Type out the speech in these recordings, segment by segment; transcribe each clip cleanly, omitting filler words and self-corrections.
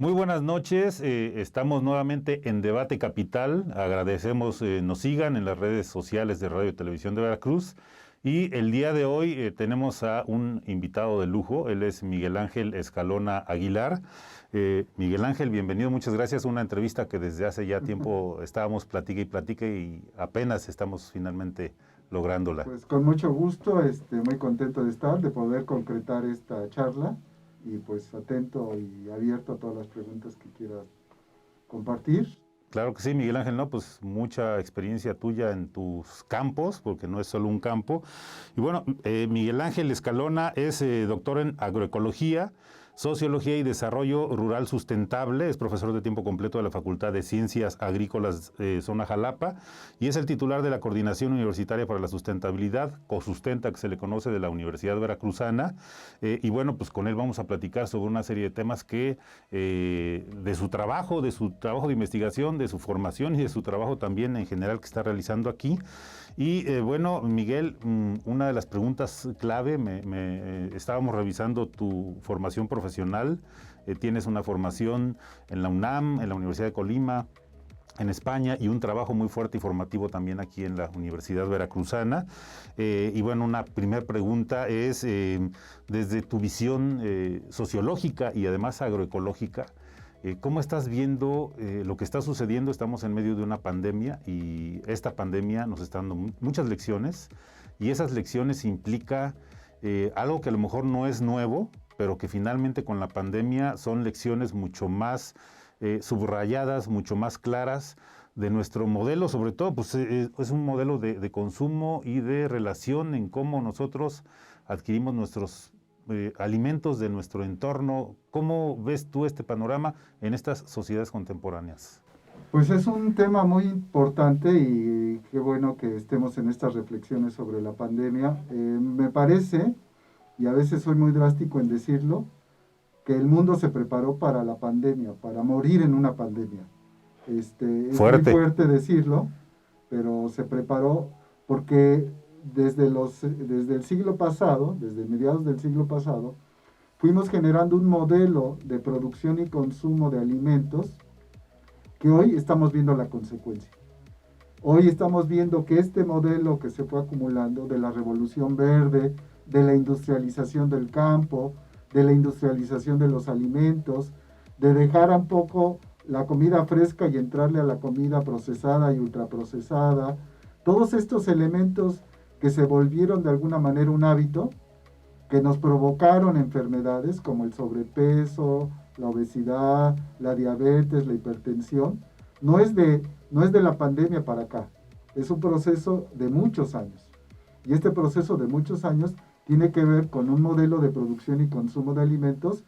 Muy buenas noches, estamos nuevamente en Debate Capital, agradecemos nos sigan en las redes sociales de Radio y Televisión de Veracruz y el día de hoy tenemos a un invitado de lujo, él es Miguel Ángel Escalona Aguilar. Miguel Ángel, bienvenido, muchas gracias, una entrevista que desde hace ya tiempo estábamos platique y apenas estamos finalmente lográndola. Pues con mucho gusto, muy contento de estar, de poder concretar esta charla y pues atento y abierto a todas las preguntas que quieras compartir. Claro que sí, Miguel Ángel, no, pues mucha experiencia tuya en tus campos, porque no es solo un campo. Y bueno, Miguel Ángel Escalona es doctor en agroecología, sociología y desarrollo rural sustentable, es profesor de tiempo completo de la Facultad de Ciencias Agrícolas Zona Jalapa y es el titular de la Coordinación Universitaria para la Sustentabilidad, COSUSTENTA, que se le conoce, de la Universidad Veracruzana. Y bueno, pues con él vamos a platicar sobre una serie de temas que de su trabajo de investigación, de su formación y de su trabajo también en general que está realizando aquí. Y bueno, Miguel, una de las preguntas clave, estábamos revisando tu formación profesional, tienes una formación en la UNAM, en la Universidad de Colima, en España, y un trabajo muy fuerte y formativo también aquí en la Universidad Veracruzana. Y bueno, una primera pregunta es, desde tu visión sociológica y además agroecológica, ¿cómo estás viendo lo que está sucediendo? Estamos en medio de una pandemia y esta pandemia nos está dando muchas lecciones y esas lecciones implica algo que a lo mejor no es nuevo, pero que finalmente con la pandemia son lecciones mucho más subrayadas, mucho más claras de nuestro modelo, sobre todo pues es un modelo de consumo y de relación en cómo nosotros adquirimos nuestros alimentos de nuestro entorno. ¿Cómo ves tú este panorama en estas sociedades contemporáneas? Pues es un tema muy importante y qué bueno que estemos en estas reflexiones sobre la pandemia. Me parece, y a veces soy muy drástico en decirlo, que el mundo se preparó para la pandemia, para morir en una pandemia. Es muy Fuerte. fuerte decirlo, pero se preparó porque desde el siglo pasado, desde mediados del siglo pasado, fuimos generando un modelo de producción y consumo de alimentos que hoy estamos viendo la consecuencia. Hoy estamos viendo que este modelo que se fue acumulando de la revolución verde, de la industrialización del campo, de la industrialización de los alimentos, de dejar un poco la comida fresca y entrarle a la comida procesada y ultraprocesada, todos estos elementos que se volvieron de alguna manera un hábito, que nos provocaron enfermedades como el sobrepeso, la obesidad, la diabetes, la hipertensión, no es de la pandemia para acá, es un proceso de muchos años. Y este proceso de muchos años tiene que ver con un modelo de producción y consumo de alimentos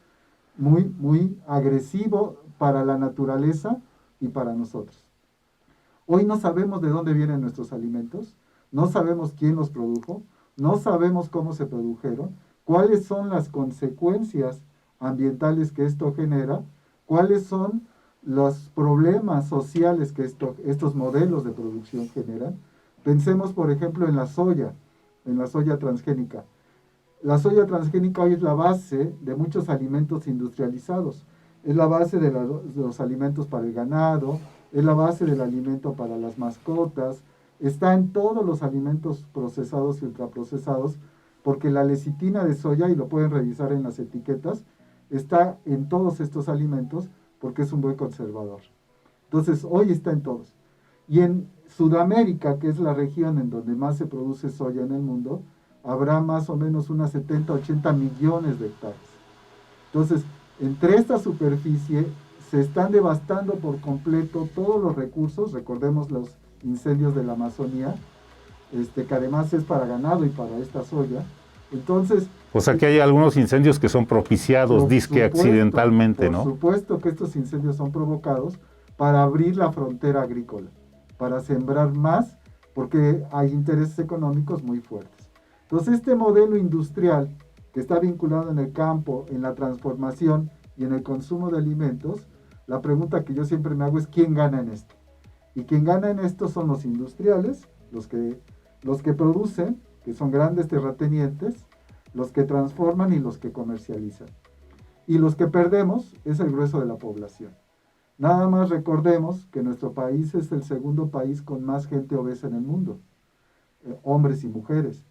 muy agresivo para la naturaleza y para nosotros. Hoy no sabemos de dónde vienen nuestros alimentos, no sabemos quién los produjo, no sabemos cómo se produjeron, cuáles son las consecuencias ambientales que esto genera, cuáles son los problemas sociales que estos modelos de producción generan. Pensemos, por ejemplo, en la soya transgénica. La soya transgénica hoy es la base de muchos alimentos industrializados. Es la base de los alimentos para el ganado, es la base del alimento para las mascotas, está en todos los alimentos procesados y ultraprocesados, porque la lecitina de soya, y lo pueden revisar en las etiquetas, está en todos estos alimentos porque es un buen conservador. Entonces, hoy está en todos. Y en Sudamérica, que es la región en donde más se produce soya en el mundo, habrá más o menos unas 70, 80 millones de hectáreas. Entonces, entre esta superficie se están devastando por completo todos los recursos, recordemos los incendios de la Amazonía, que además es para ganado y para esta soya. Entonces, o sea que hay algunos incendios que son propiciados, disque accidentalmente, ¿no? Por supuesto que estos incendios son provocados para abrir la frontera agrícola, para sembrar más, porque hay intereses económicos muy fuertes. Entonces, este modelo industrial que está vinculado en el campo, en la transformación y en el consumo de alimentos, la pregunta que yo siempre me hago es ¿quién gana en esto? Y quien gana en esto son los industriales, los que producen, que son grandes terratenientes, los que transforman y los que comercializan. Y los que perdemos es el grueso de la población. Nada más recordemos que nuestro país es el segundo país con más gente obesa en el mundo, hombres y mujeres,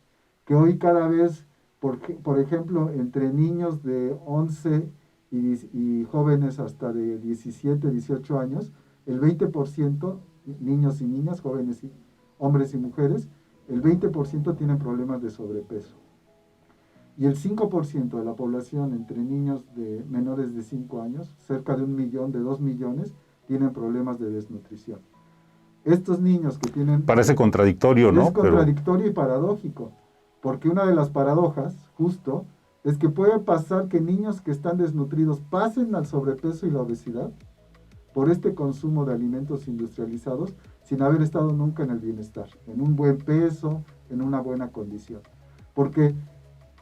que hoy cada vez, por ejemplo, entre niños de 11 y jóvenes hasta de 17, 18 años, el 20%, niños y niñas, jóvenes y hombres y mujeres, el 20% tienen problemas de sobrepeso. Y el 5% de la población entre niños de menores de 5 años, cerca de 1 millón, de 2 millones, tienen problemas de desnutrición. Estos niños que tienen... Parece contradictorio, ¿no? Es contradictorio y paradójico, porque una de las paradojas, justo, es que puede pasar que niños que están desnutridos pasen al sobrepeso y la obesidad por este consumo de alimentos industrializados sin haber estado nunca en el bienestar, en un buen peso, en una buena condición. Porque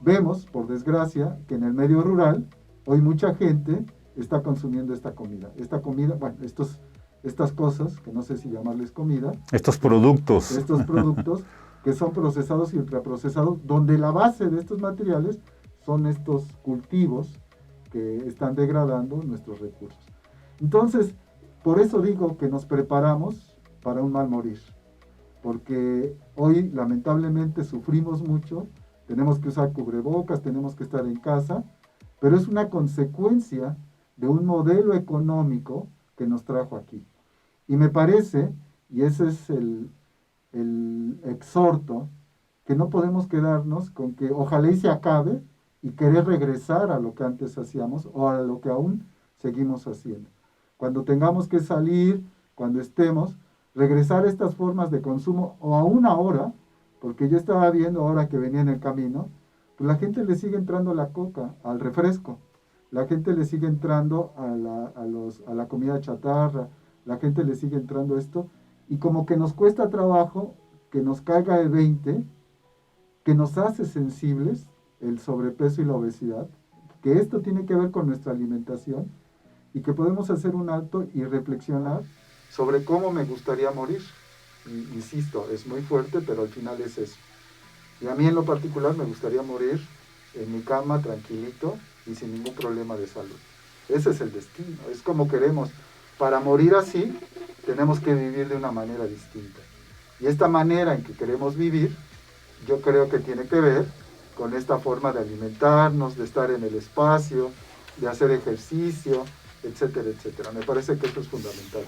vemos, por desgracia, que en el medio rural hoy mucha gente está consumiendo esta comida. Esta comida, bueno, estas cosas, que no sé si llamarles comida. Estos productos. Estos productos que son procesados y ultraprocesados, donde la base de estos materiales son estos cultivos que están degradando nuestros recursos. Entonces, por eso digo que nos preparamos para un mal morir, porque hoy lamentablemente sufrimos mucho, tenemos que usar cubrebocas, tenemos que estar en casa, pero es una consecuencia de un modelo económico que nos trajo aquí. Y me parece, y ese es el exhorto, que no podemos quedarnos con que ojalá y se acabe y querer regresar a lo que antes hacíamos o a lo que aún seguimos haciendo. Cuando tengamos que salir, cuando estemos, regresar a estas formas de consumo o aún ahora, porque yo estaba viendo ahora que venía en el camino, pues la gente le sigue entrando a la coca, al refresco, la gente le sigue entrando a la comida chatarra, la gente le sigue entrando esto, y como que nos cuesta trabajo que nos caiga el 20, que nos hace sensibles el sobrepeso y la obesidad, que esto tiene que ver con nuestra alimentación y que podemos hacer un alto y reflexionar sobre cómo me gustaría morir. Y, insisto, es muy fuerte, pero al final es eso. Y a mí en lo particular me gustaría morir en mi cama tranquilito y sin ningún problema de salud. Ese es el destino, es como queremos. Para morir así, tenemos que vivir de una manera distinta. Y esta manera en que queremos vivir, yo creo que tiene que ver con esta forma de alimentarnos, de estar en el espacio, de hacer ejercicio, etcétera, etcétera. Me parece que eso es fundamental.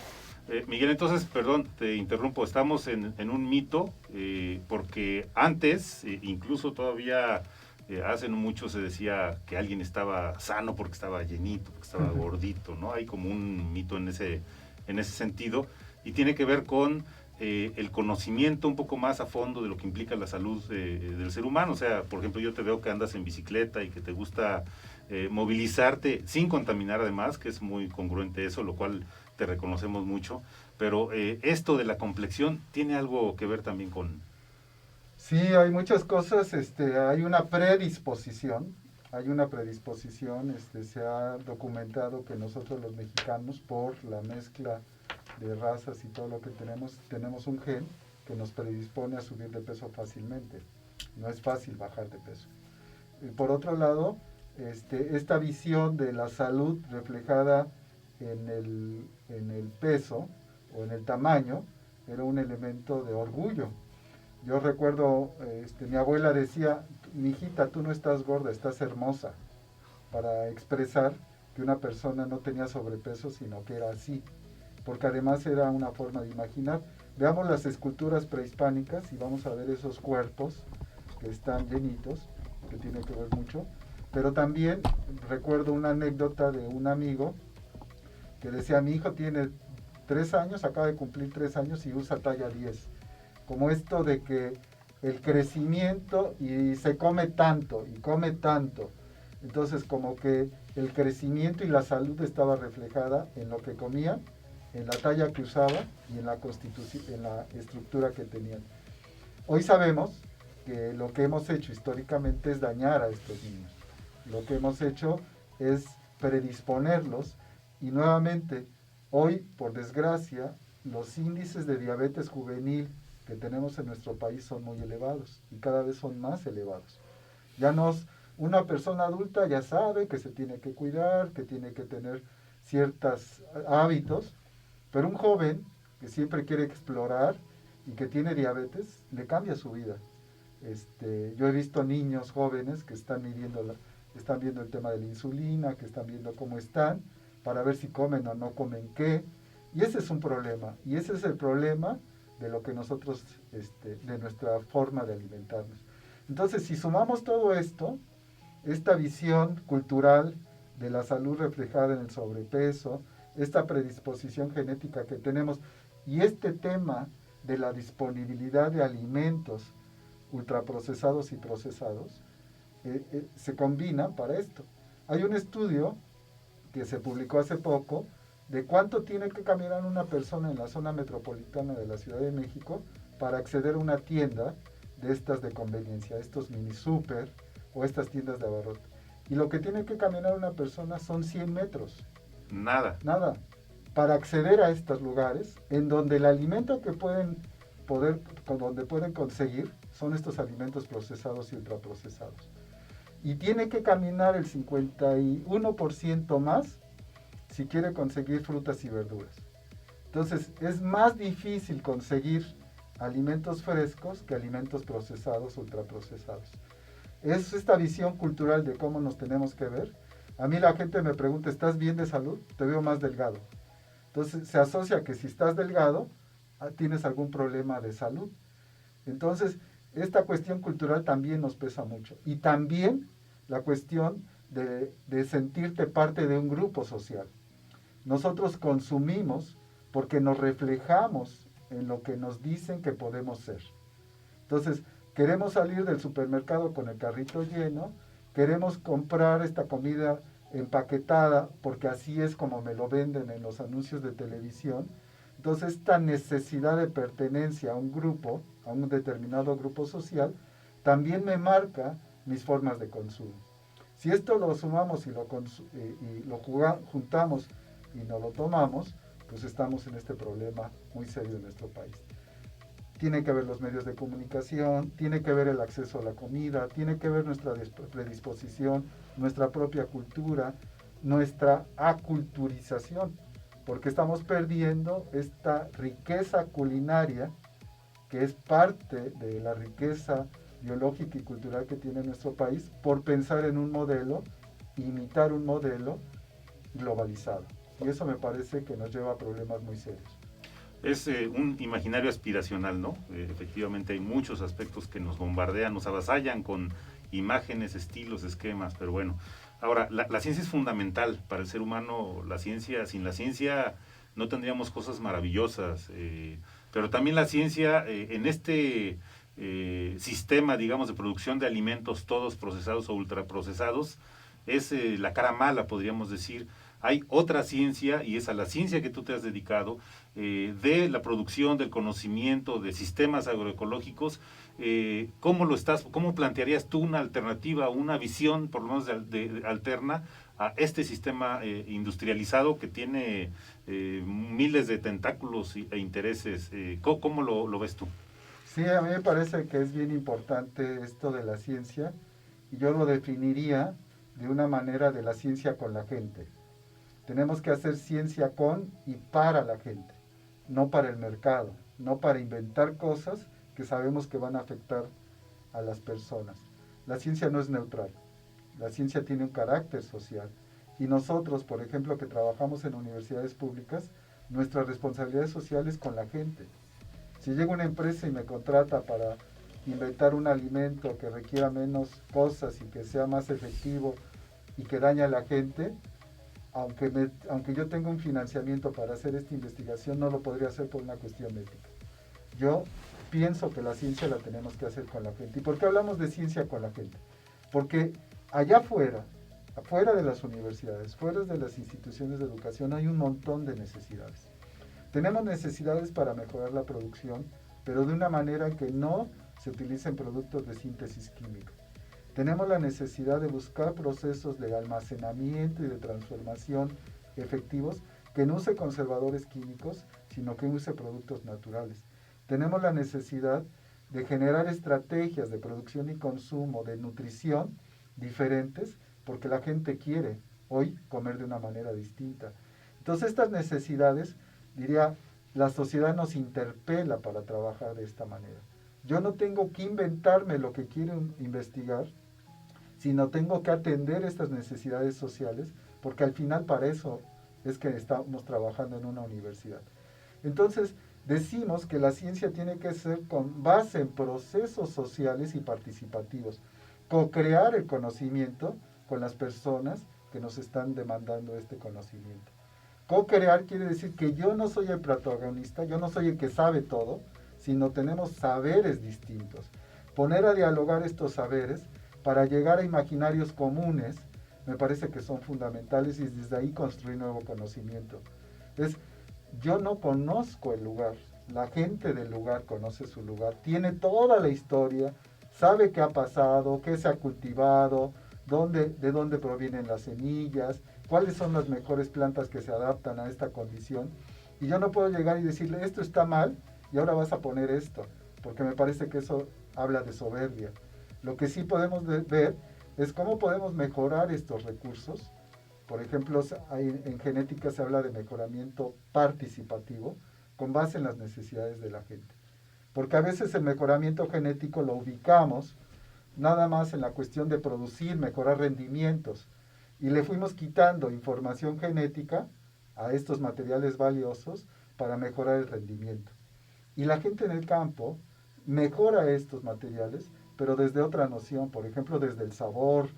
Miguel, entonces, perdón, te interrumpo, estamos en un mito, porque antes, incluso todavía hace no mucho se decía que alguien estaba sano porque estaba llenito, porque estaba gordito, ¿no? Hay como un mito en ese sentido, y tiene que ver con el conocimiento un poco más a fondo de lo que implica la salud del ser humano. O sea, por ejemplo, yo te veo que andas en bicicleta y que te gusta movilizarte sin contaminar además, que es muy congruente eso, lo cual te reconocemos mucho, pero esto de la complexión tiene algo que ver también con... Sí, hay muchas cosas, hay una predisposición, se ha documentado que nosotros los mexicanos, por la mezcla de razas y todo lo que tenemos un gen que nos predispone a subir de peso fácilmente. No es fácil bajar de peso. Y por otro lado, esta visión de la salud reflejada en el peso o en el tamaño era un elemento de orgullo. Yo recuerdo, mi abuela decía, mijita, tú no estás gorda, estás hermosa, para expresar que una persona no tenía sobrepeso, sino que era así, porque además era una forma de imaginar. Veamos las esculturas prehispánicas y vamos a ver esos cuerpos que están llenitos, que tiene que ver mucho, pero también recuerdo una anécdota de un amigo que decía, mi hijo tiene 3 años, acaba de cumplir 3 años y usa talla 10. Como esto de que el crecimiento y se come tanto y come tanto. Entonces como que el crecimiento y la salud estaba reflejada en lo que comía, en la talla que usaba y en la constitución, en la estructura que tenían. Hoy sabemos que lo que hemos hecho históricamente es dañar a estos niños. Lo que hemos hecho es predisponerlos y nuevamente hoy, por desgracia, los índices de diabetes juvenil que tenemos en nuestro país son muy elevados y cada vez son más elevados. Ya Una persona adulta ya sabe que se tiene que cuidar, que tiene que tener ciertos hábitos, pero un joven que siempre quiere explorar y que tiene diabetes, le cambia su vida. Yo he visto niños jóvenes que están viendo el tema de la insulina, que están viendo cómo están, para ver si comen o no comen qué. Y ese es un problema. Y ese es el problema de lo que nosotros, de nuestra forma de alimentarnos. Entonces, si sumamos todo esto, esta visión cultural de la salud reflejada en el sobrepeso, esta predisposición genética que tenemos y este tema de la disponibilidad de alimentos ultraprocesados y procesados, se combinan para esto. Hay un estudio que se publicó hace poco de cuánto tiene que caminar una persona en la zona metropolitana de la Ciudad de México para acceder a una tienda de estas de conveniencia, estos mini super o estas tiendas de abarrote. Y lo que tiene que caminar una persona son 100 metros. Nada. Nada. Para acceder a estos lugares en donde el alimento que donde pueden conseguir son estos alimentos procesados y ultraprocesados. Y tiene que caminar el 51% más si quiere conseguir frutas y verduras. Entonces, es más difícil conseguir alimentos frescos que alimentos procesados, ultraprocesados. Es esta visión cultural de cómo nos tenemos que ver. A mí la gente me pregunta, ¿estás bien de salud? Te veo más delgado. Entonces, se asocia que si estás delgado, tienes algún problema de salud. Entonces, esta cuestión cultural también nos pesa mucho. Y también la cuestión de sentirte parte de un grupo social. Nosotros consumimos porque nos reflejamos en lo que nos dicen que podemos ser. Entonces, queremos salir del supermercado con el carrito lleno, queremos comprar esta comida empaquetada porque así es como me lo venden en los anuncios de televisión. Entonces, esta necesidad de pertenencia a un grupo, a un determinado grupo social, también me marca mis formas de consumo. Si esto lo sumamos y lo juntamos y no lo tomamos, pues estamos en este problema muy serio en nuestro país. Tiene que ver los medios de comunicación, tiene que ver el acceso a la comida, tiene que ver nuestra predisposición, nuestra propia cultura, nuestra aculturización, porque estamos perdiendo esta riqueza culinaria que es parte de la riqueza biológica y cultural que tiene nuestro país por pensar en un modelo, imitar un modelo globalizado. Y eso me parece que nos lleva a problemas muy serios. Es un imaginario aspiracional, ¿no? Efectivamente hay muchos aspectos que nos bombardean, nos avasallan con imágenes, estilos, esquemas, pero bueno. Ahora, la ciencia es fundamental para el ser humano. Sin la ciencia no tendríamos cosas maravillosas, pero también la ciencia en este sistema, digamos, de producción de alimentos todos procesados o ultraprocesados, es la cara mala, podríamos decir. Hay otra ciencia, y es a la ciencia que tú te has dedicado, de la producción, del conocimiento, de sistemas agroecológicos. ¿Cómo plantearías tú una alternativa, una visión, por lo menos alterna, a este sistema industrializado que tiene miles de tentáculos e intereses? ¿Cómo lo ves tú? Sí, a mí me parece que es bien importante esto de la ciencia, y yo lo definiría de una manera de la ciencia con la gente. Tenemos que hacer ciencia con y para la gente, no para el mercado, no para inventar cosas que sabemos que van a afectar a las personas. La ciencia no es neutral, la ciencia tiene un carácter social. Y nosotros, por ejemplo, que trabajamos en universidades públicas, nuestra responsabilidad social es con la gente. Si llega una empresa y me contrata para inventar un alimento que requiera menos cosas y que sea más efectivo y que daña a la gente, aunque yo tenga un financiamiento para hacer esta investigación, no lo podría hacer por una cuestión ética. Yo pienso que la ciencia la tenemos que hacer con la gente. ¿Y por qué hablamos de ciencia con la gente? Porque allá afuera de las universidades, fuera de las instituciones de educación, hay un montón de necesidades. Tenemos necesidades para mejorar la producción, pero de una manera que no se utilicen productos de síntesis química. Tenemos la necesidad de buscar procesos de almacenamiento y de transformación efectivos que no use conservadores químicos, sino que use productos naturales. Tenemos la necesidad de generar estrategias de producción y consumo de nutrición diferentes, porque la gente quiere hoy comer de una manera distinta. Entonces estas necesidades, diría, la sociedad nos interpela para trabajar de esta manera. Yo no tengo que inventarme lo que quiero investigar, sino tengo que atender estas necesidades sociales, porque al final para eso es que estamos trabajando en una universidad. Entonces, decimos que la ciencia tiene que ser con base en procesos sociales y participativos, co-crear el conocimiento con las personas que nos están demandando este conocimiento. Co-crear quiere decir que yo no soy el protagonista, yo no soy el que sabe todo, sino tenemos saberes distintos. Poner a dialogar estos saberes para llegar a imaginarios comunes me parece que son fundamentales y desde ahí construir nuevo conocimiento. Yo no conozco el lugar, la gente del lugar conoce su lugar, tiene toda la historia, sabe qué ha pasado, qué se ha cultivado, de dónde provienen las semillas, cuáles son las mejores plantas que se adaptan a esta condición. Y yo no puedo llegar y decirle, esto está mal y ahora vas a poner esto, porque me parece que eso habla de soberbia. Lo que sí podemos ver es cómo podemos mejorar estos recursos. Por ejemplo, en genética se habla de mejoramiento participativo con base en las necesidades de la gente. Porque a veces el mejoramiento genético lo ubicamos nada más en la cuestión de producir, mejorar rendimientos. Y le fuimos quitando información genética a estos materiales valiosos para mejorar el rendimiento. Y la gente en el campo mejora estos materiales, pero desde otra noción, por ejemplo, desde el sabor,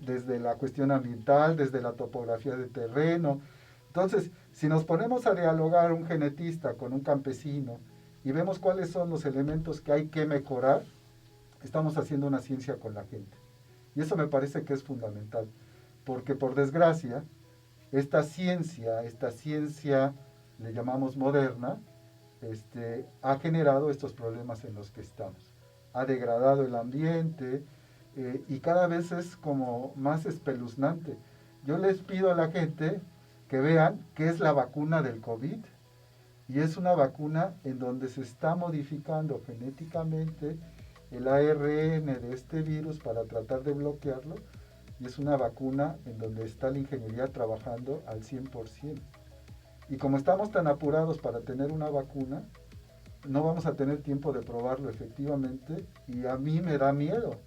desde la cuestión ambiental, desde la topografía del terreno. Entonces, si nos ponemos a dialogar un genetista con un campesino y vemos cuáles son los elementos que hay que mejorar, estamos haciendo una ciencia con la gente. Y eso me parece que es fundamental, porque por desgracia, esta ciencia le llamamos moderna, ha generado estos problemas en los que estamos. Ha degradado el ambiente y cada vez es como más espeluznante. Yo les pido a la gente que vean qué es la vacuna del COVID. Y es una vacuna en donde se está modificando genéticamente el ARN de este virus para tratar de bloquearlo. Y es una vacuna en donde está la ingeniería trabajando al 100%. Y como estamos tan apurados para tener una vacuna, no vamos a tener tiempo de probarlo efectivamente. Y a mí me da miedo,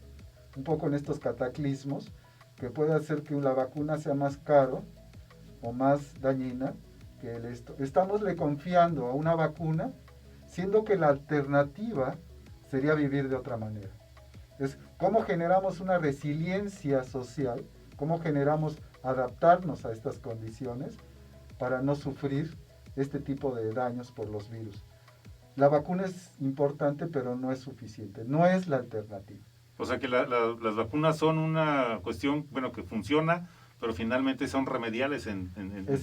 un poco en estos cataclismos, que puede hacer que la vacuna sea más caro o más dañina que esto. Estámosle confiando a una vacuna, siendo que la alternativa sería vivir de otra manera. Es cómo generamos una resiliencia social, cómo generamos adaptarnos a estas condiciones para no sufrir este tipo de daños por los virus. La vacuna es importante, pero no es suficiente, no es la alternativa. O sea que las vacunas son una cuestión, bueno, que funciona, pero finalmente son remediales en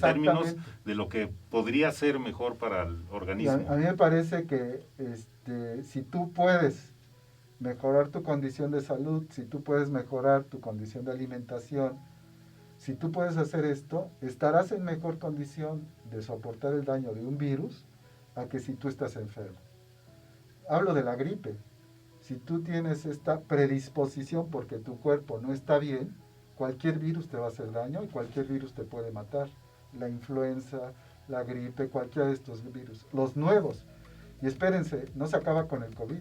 términos de lo que podría ser mejor para el organismo. A mí me parece que si tú puedes mejorar tu condición de salud, si tú puedes mejorar tu condición de alimentación, si tú puedes hacer esto, estarás en mejor condición de soportar el daño de un virus a que si tú estás enfermo. Hablo de la gripe. Si tú tienes esta predisposición porque tu cuerpo no está bien, cualquier virus te va a hacer daño y cualquier virus te puede matar. La influenza, la gripe, cualquiera de estos virus. Los nuevos. Y espérense, no se acaba con el COVID.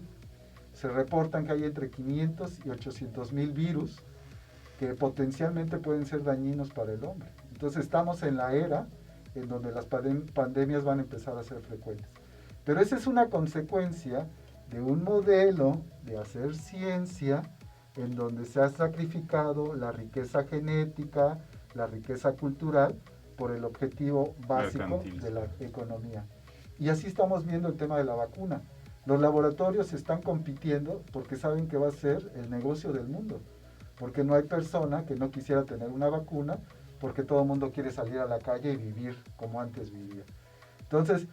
Se reportan que hay entre 500 y 800 mil virus que potencialmente pueden ser dañinos para el hombre. Entonces estamos en la era en donde las pandemias van a empezar a ser frecuentes. Pero esa es una consecuencia de un modelo de hacer ciencia en donde se ha sacrificado la riqueza genética, la riqueza cultural, por el objetivo básico de la economía. Y así estamos viendo el tema de la vacuna. Los laboratorios están compitiendo porque saben que va a ser el negocio del mundo. Porque no hay persona que no quisiera tener una vacuna, porque todo el mundo quiere salir a la calle y vivir como antes vivía. Entonces,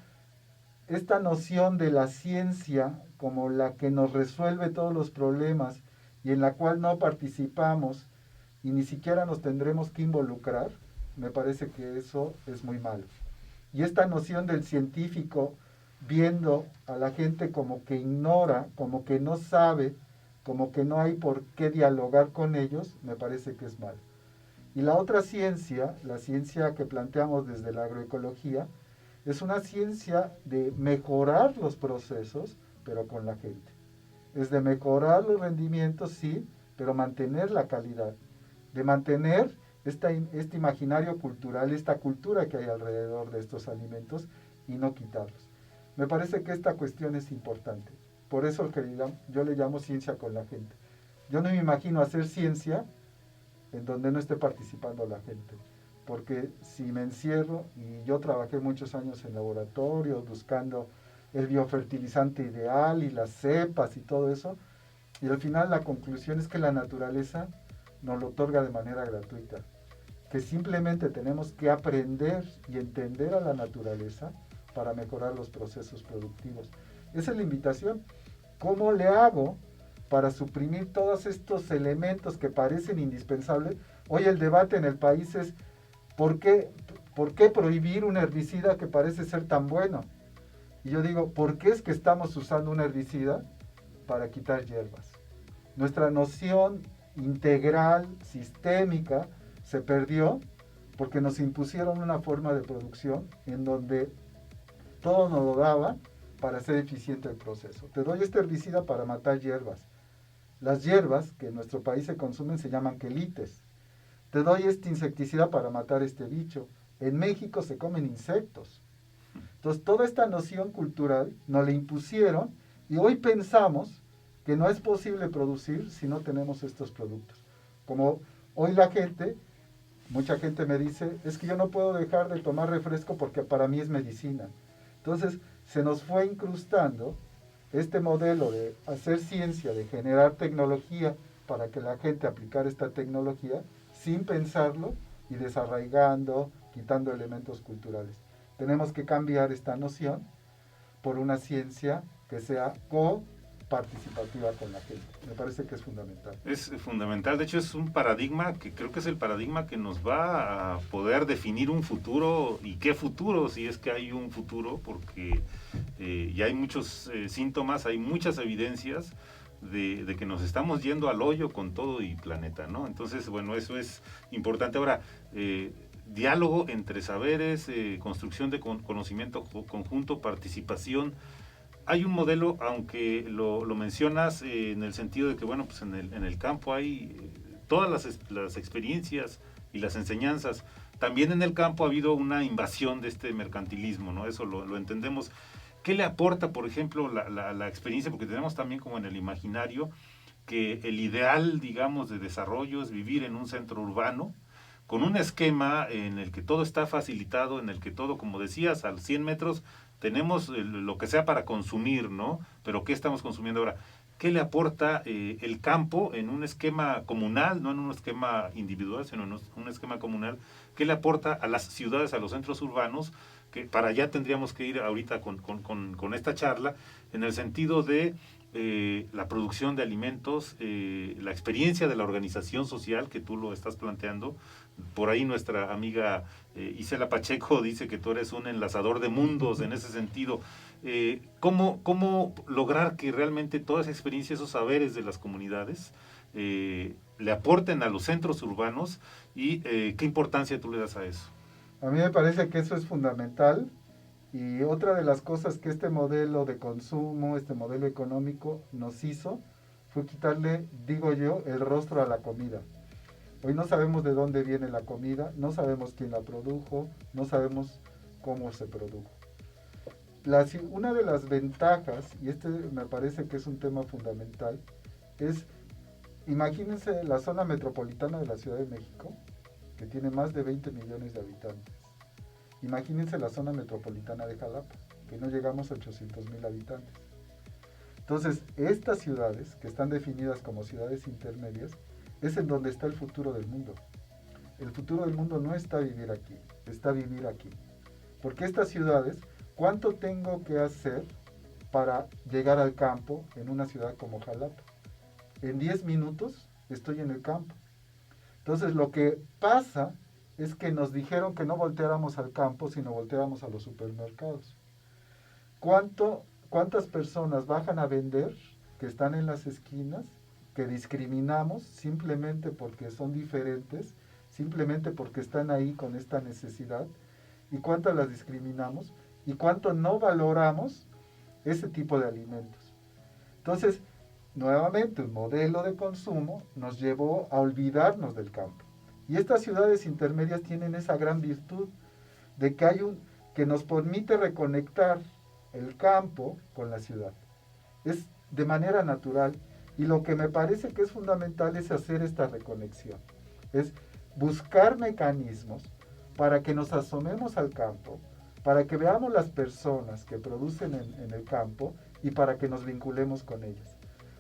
esta noción de la ciencia como la que nos resuelve todos los problemas y en la cual no participamos y ni siquiera nos tendremos que involucrar, me parece que eso es muy malo. Y esta noción del científico viendo a la gente como que ignora, como que no sabe como que no hay por qué dialogar con ellos, me parece que es mal. Y la otra ciencia, la ciencia que planteamos desde la agroecología, es una ciencia de mejorar los procesos, pero con la gente. Es de mejorar los rendimientos, sí, pero mantener la calidad. De mantener este imaginario cultural, esta cultura que hay alrededor de estos alimentos y no quitarlos. Me parece que esta cuestión es importante. Por eso yo le llamo ciencia con la gente. Yo no me imagino hacer ciencia en donde no esté participando la gente. Porque si me encierro, y yo trabajé muchos años en laboratorios buscando el biofertilizante ideal y las cepas y todo eso, y al final la conclusión es que la naturaleza nos lo otorga de manera gratuita, que simplemente tenemos que aprender y entender a la naturaleza para mejorar los procesos productivos. Esa es la invitación. ¿Cómo le hago para suprimir todos estos elementos que parecen indispensables? Hoy el debate en el país es ¿por qué prohibir un herbicida que parece ser tan bueno? Y yo digo, ¿por qué es que estamos usando un herbicida para quitar hierbas? Nuestra noción integral, sistémica, se perdió porque nos impusieron una forma de producción en donde todo nos lo daba para hacer eficiente el proceso. Te doy este herbicida para matar hierbas. Las hierbas que en nuestro país se consumen se llaman quelites. Te doy este insecticida para matar este bicho. En México se comen insectos. Entonces, toda esta noción cultural nos la impusieron y hoy pensamos que no es posible producir si no tenemos estos productos. Como hoy mucha gente me dice, es que yo no puedo dejar de tomar refresco porque para mí es medicina. Entonces, se nos fue incrustando este modelo de hacer ciencia, de generar tecnología para que la gente aplicara esta tecnología sin pensarlo y desarraigando, quitando elementos culturales. Tenemos que cambiar esta noción por una ciencia que sea coparticipativa con la gente. Me parece que es fundamental. Es fundamental, de hecho es un paradigma que creo que es el paradigma que nos va a poder definir un futuro y qué futuro, si es que hay un futuro, porque ya hay muchos síntomas, hay muchas evidencias de que nos estamos yendo al hoyo con todo y planeta, ¿no? Entonces, bueno, eso es importante. Ahora, diálogo entre saberes, construcción de conocimiento conjunto, participación. Hay un modelo, aunque lo mencionas en el sentido de que, bueno, pues en el campo hay todas las experiencias y las enseñanzas. También en el campo ha habido una invasión de este mercantilismo, ¿no? Eso lo entendemos. ¿Qué le aporta, por ejemplo, la experiencia? Porque tenemos también como en el imaginario que el ideal, digamos, de desarrollo es vivir en un centro urbano, con un esquema en el que todo está facilitado, en el que todo, como decías, a 100 metros tenemos lo que sea para consumir, ¿no? Pero ¿qué estamos consumiendo ahora? ¿Qué le aporta el campo en un esquema comunal, no en un esquema individual, sino en un esquema comunal? ¿Qué le aporta a las ciudades, a los centros urbanos? Que para allá tendríamos que ir ahorita con esta charla, en el sentido de la producción de alimentos, la experiencia de la organización social que tú lo estás planteando. Por ahí nuestra amiga Isela Pacheco dice que tú eres un enlazador de mundos en ese sentido. ¿Cómo lograr que realmente toda esa experiencia, esos saberes de las comunidades le aporten a los centros urbanos y qué importancia tú le das a eso? A mí me parece que eso es fundamental y otra de las cosas que este modelo de consumo, este modelo económico nos hizo fue quitarle, digo yo, el rostro a la comida. Hoy no sabemos de dónde viene la comida, no sabemos quién la produjo, no sabemos cómo se produjo. Una de las ventajas, y este me parece que es un tema fundamental, es, imagínense la zona metropolitana de la Ciudad de México, que tiene más de 20 millones de habitantes. Imagínense la zona metropolitana de Jalapa, que no llegamos a 800,000 habitantes. Entonces, estas ciudades, que están definidas como ciudades intermedias, es en donde está el futuro del mundo. El futuro del mundo no está vivir aquí, está vivir aquí. Porque estas ciudades, ¿cuánto tengo que hacer para llegar al campo en una ciudad como Jalapa? En 10 minutos estoy en el campo. Entonces, lo que pasa es que nos dijeron que no volteáramos al campo, sino volteáramos a los supermercados. ¿Cuántas personas bajan a vender que están en las esquinas que discriminamos simplemente porque son diferentes, simplemente porque están ahí con esta necesidad, y cuántas las discriminamos y cuánto no valoramos ese tipo de alimentos. Entonces, nuevamente, un modelo de consumo nos llevó a olvidarnos del campo. Y estas ciudades intermedias tienen esa gran virtud de que que nos permite reconectar el campo con la ciudad. Es de manera natural, y lo que me parece que es fundamental es hacer esta reconexión. Es buscar mecanismos para que nos asomemos al campo, para que veamos las personas que producen en el campo y para que nos vinculemos con ellas.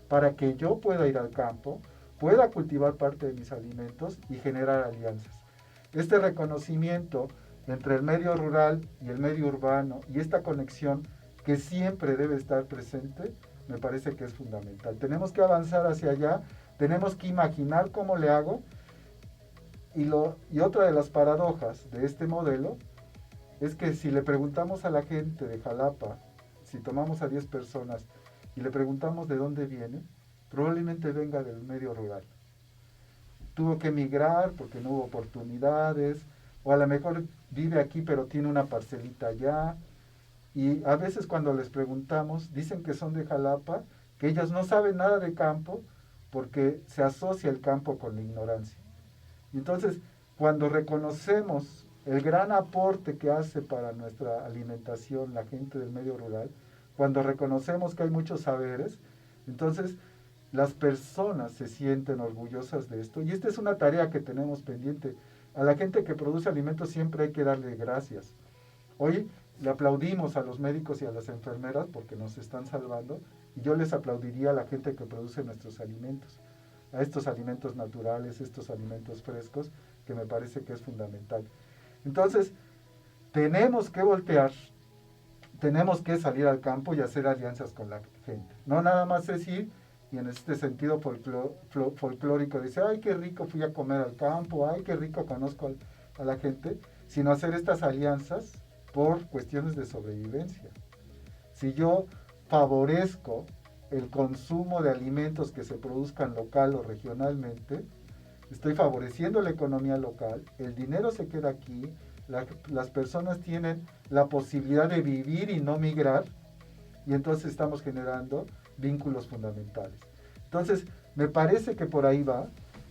Para que yo pueda ir al campo, pueda cultivar parte de mis alimentos y generar alianzas. Este reconocimiento entre el medio rural y el medio urbano y esta conexión que siempre debe estar presente, me parece que es fundamental. Tenemos que avanzar hacia allá, tenemos que imaginar cómo le hago. Y otra de las paradojas de este modelo es que si le preguntamos a la gente de Jalapa, si tomamos a 10 personas y le preguntamos de dónde viene, probablemente venga del medio rural. Tuvo que emigrar porque no hubo oportunidades, o a lo mejor vive aquí pero tiene una parcelita allá. Y a veces cuando les preguntamos, dicen que son de Jalapa, que ellas no saben nada de campo porque se asocia el campo con la ignorancia. Y entonces, cuando reconocemos el gran aporte que hace para nuestra alimentación la gente del medio rural, cuando reconocemos que hay muchos saberes, entonces las personas se sienten orgullosas de esto. Y esta es una tarea que tenemos pendiente. A la gente que produce alimentos siempre hay que darle gracias. Hoy le aplaudimos a los médicos y a las enfermeras porque nos están salvando, y yo les aplaudiría a la gente que produce nuestros alimentos, a estos alimentos naturales, estos alimentos frescos, que me parece que es fundamental. Entonces, tenemos que voltear, tenemos que salir al campo y hacer alianzas con la gente. No nada más decir, y en este sentido folclórico, dice, ay, qué rico fui a comer al campo, ay, qué rico conozco a la gente, sino hacer estas alianzas por cuestiones de sobrevivencia. Si yo favorezco el consumo de alimentos que se produzcan local o regionalmente, estoy favoreciendo la economía local, el dinero se queda aquí, las personas tienen la posibilidad de vivir y no migrar, y entonces estamos generando vínculos fundamentales. Entonces, me parece que por ahí va,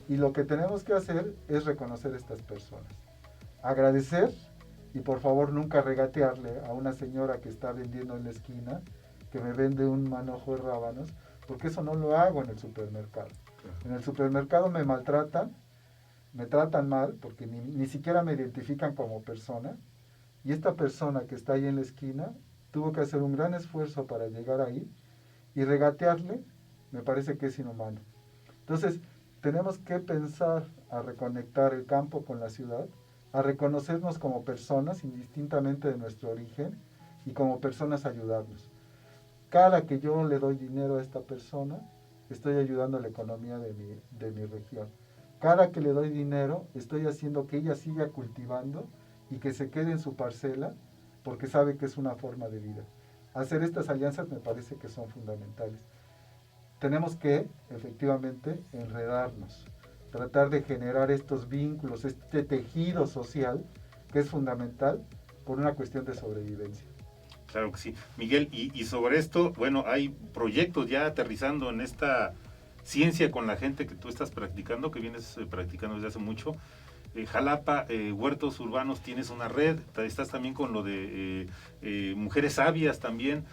y lo que tenemos que hacer es reconocer a estas personas. Agradecer, y por favor nunca regatearle a una señora que está vendiendo en la esquina, que me vende un manojo de rábanos, porque eso no lo hago en el supermercado. En el supermercado me maltratan, me tratan mal, porque ni siquiera me identifican como persona, y esta persona que está ahí en la esquina tuvo que hacer un gran esfuerzo para llegar ahí, y regatearle me parece que es inhumano. Entonces, tenemos que pensar a reconectar el campo con la ciudad, a reconocernos como personas, indistintamente de nuestro origen, y como personas ayudarnos. Cada que yo le doy dinero a esta persona, estoy ayudando a la economía de mi región. Cada que le doy dinero, estoy haciendo que ella siga cultivando y que se quede en su parcela, porque sabe que es una forma de vida. Hacer estas alianzas me parece que son fundamentales. Tenemos que, efectivamente, enredarnos, tratar de generar estos vínculos, este tejido social que es fundamental por una cuestión de sobrevivencia. Claro que sí. Miguel, y sobre esto, bueno, hay proyectos ya aterrizando en esta ciencia con la gente que tú estás practicando, que vienes practicando desde hace mucho. Jalapa, huertos urbanos, tienes una red, estás también con lo de mujeres sabias también.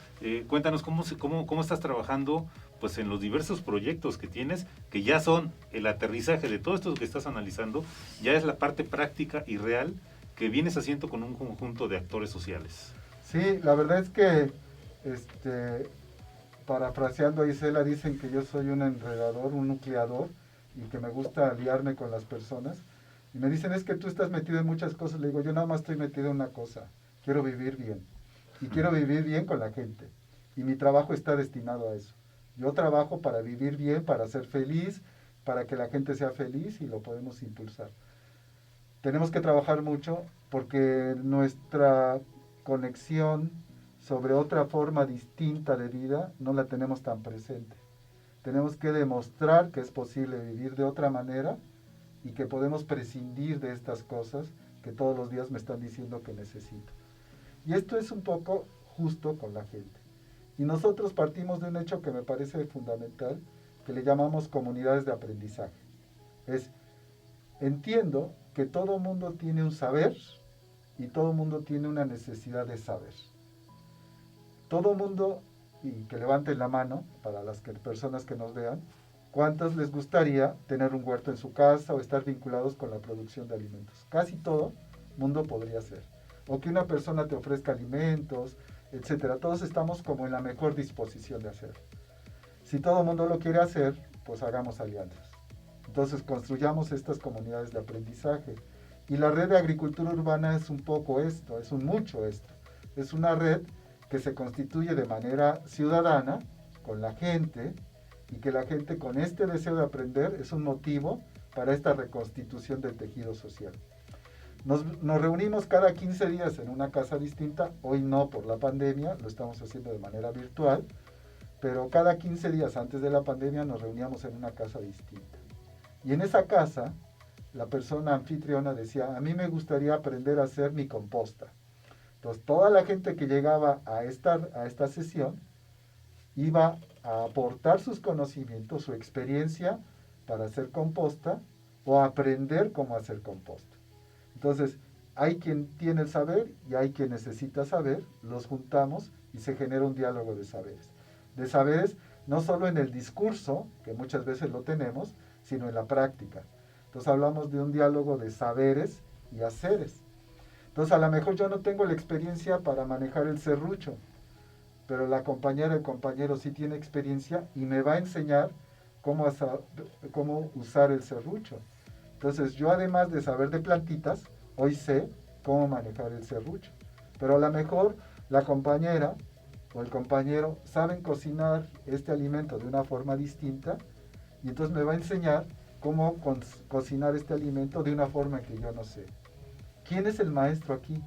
Cuéntanos cómo estás trabajando pues en los diversos proyectos que tienes, que ya son el aterrizaje de todo esto que estás analizando, ya es la parte práctica y real que vienes haciendo con un conjunto de actores sociales. Sí, la verdad es que, parafraseando a Isela, dicen que yo soy un enredador, un nucleador, y que me gusta aliarme con las personas. Y me dicen, es que tú estás metido en muchas cosas. Le digo, yo nada más estoy metido en una cosa, quiero vivir bien. Y quiero vivir bien con la gente. Y mi trabajo está destinado a eso. Yo trabajo para vivir bien, para ser feliz, para que la gente sea feliz, y lo podemos impulsar. Tenemos que trabajar mucho porque nuestra conexión sobre otra forma distinta de vida no la tenemos tan presente. tenemos que demostrar que es posible vivir de otra manera y que podemos prescindir de estas cosas que todos los días me están diciendo que necesito. Y esto es un poco justo con la gente. Y nosotros partimos de un hecho que me parece fundamental, que le llamamos comunidades de aprendizaje. Entiendo que todo mundo tiene un saber y todo mundo tiene una necesidad de saber. Todo mundo, y que levanten la mano para las personas que nos vean, ¿cuántos les gustaría tener un huerto en su casa o estar vinculados con la producción de alimentos? Casi todo mundo podría ser. O que una persona te ofrezca alimentos, etcétera. Todos estamos como en la mejor disposición de hacerlo. Si todo el mundo lo quiere hacer, pues hagamos alianzas. Entonces construyamos estas comunidades de aprendizaje. Y la red de agricultura urbana es un poco esto, es un mucho esto. Es una red que se constituye de manera ciudadana con la gente y que la gente con este deseo de aprender es un motivo para esta reconstitución del tejido social. Nos reunimos cada 15 días en una casa distinta, hoy no por la pandemia, lo estamos haciendo de manera virtual, pero cada 15 días antes de la pandemia nos reuníamos en una casa distinta. Y en esa casa, la persona anfitriona decía, a mí me gustaría aprender a hacer mi composta. Entonces, toda la gente que llegaba a esta sesión iba a aportar sus conocimientos, su experiencia para hacer composta o aprender cómo hacer composta. Entonces, hay quien tiene el saber y hay quien necesita saber, los juntamos y se genera un diálogo de saberes. De saberes no solo en el discurso, que muchas veces lo tenemos, sino en la práctica. Entonces hablamos de un diálogo de saberes y haceres. Entonces a lo mejor yo no tengo la experiencia para manejar el serrucho, pero la compañera, el compañero sí tiene experiencia y me va a enseñar cómo usar el serrucho. Entonces yo además de saber de plantitas, hoy sé cómo manejar el serrucho. Pero a lo mejor la compañera o el compañero saben cocinar este alimento de una forma distinta y entonces me va a enseñar cómo cocinar este alimento de una forma que yo no sé. ¿Quién es el maestro aquí?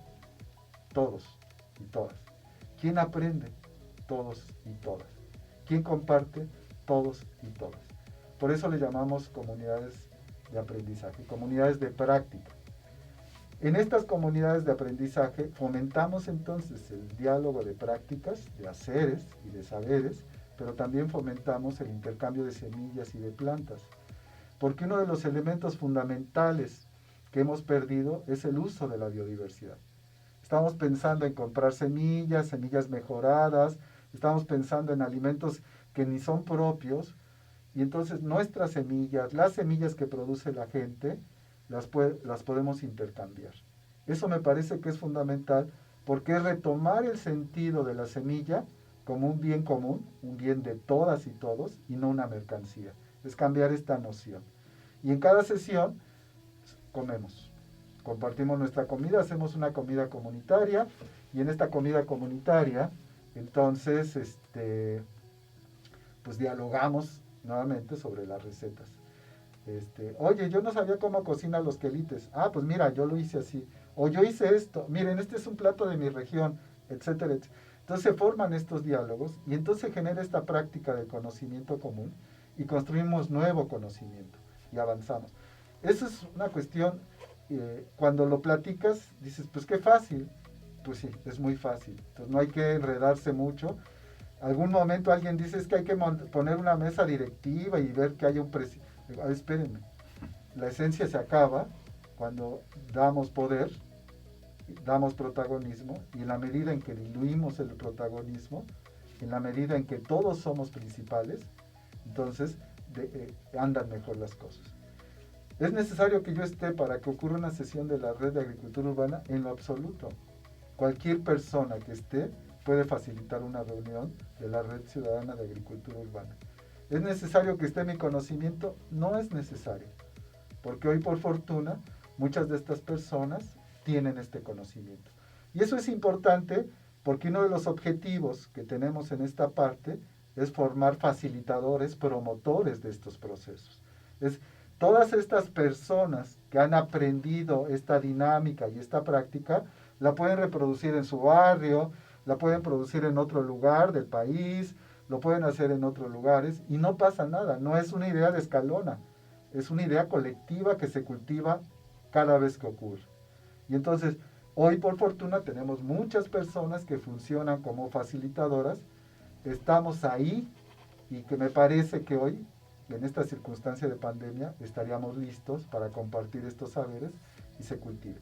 Todos y todas. ¿Quién aprende? Todos y todas. ¿Quién comparte? Todos y todas. Por eso le llamamos comunidades de aprendizaje, comunidades de práctica. En estas comunidades de aprendizaje fomentamos entonces el diálogo de prácticas, de haceres y de saberes, pero también fomentamos el intercambio de semillas y de plantas. Porque uno de los elementos fundamentales que hemos perdido es el uso de la biodiversidad. Estamos pensando en comprar semillas, semillas mejoradas, estamos pensando en alimentos que ni son propios, y entonces nuestras semillas, las semillas que produce la gente, las podemos intercambiar. Eso me parece que es fundamental porque es retomar el sentido de la semilla como un bien común, un bien de todas y todos, y no una mercancía. Es cambiar esta noción. Y en cada sesión comemos. Compartimos nuestra comida, hacemos una comida comunitaria, y en esta comida comunitaria, entonces, pues dialogamos nuevamente sobre las recetas. Oye, yo no sabía cómo cocinan los quelites. Ah, pues mira, yo lo hice así. O yo hice esto. Miren, este es un plato de mi región, etcétera, etcétera. Entonces se forman estos diálogos y entonces se genera esta práctica de conocimiento común y construimos nuevo conocimiento y avanzamos. Eso es una cuestión, cuando lo platicas, dices, pues qué fácil. Pues sí, es muy fácil. Entonces no hay que enredarse mucho. Algún momento alguien dice es que hay que poner una mesa directiva y ver que haya un presidente. Espérenme, la esencia se acaba cuando damos poder, damos protagonismo, y en la medida en que diluimos el protagonismo, en la medida en que todos somos principales, entonces andan mejor las cosas. ¿Es necesario que yo esté para que ocurra una sesión de la red de agricultura urbana? En lo absoluto. Cualquier persona que esté puede facilitar una reunión de la red ciudadana de agricultura urbana. ¿Es necesario que esté mi conocimiento? No es necesario, porque hoy por fortuna muchas de estas personas tienen este conocimiento. Y eso es importante porque uno de los objetivos que tenemos en esta parte es formar facilitadores, promotores de estos procesos. Es todas estas personas que han aprendido esta dinámica y esta práctica, la pueden reproducir en su barrio, la pueden producir en otro lugar del país, lo pueden hacer en otros lugares y no pasa nada, no es una idea de Escalona, es una idea colectiva que se cultiva cada vez que ocurre. Y entonces, hoy por fortuna tenemos muchas personas que funcionan como facilitadoras, estamos ahí y que me parece que hoy, en esta circunstancia de pandemia, estaríamos listos para compartir estos saberes y se cultive.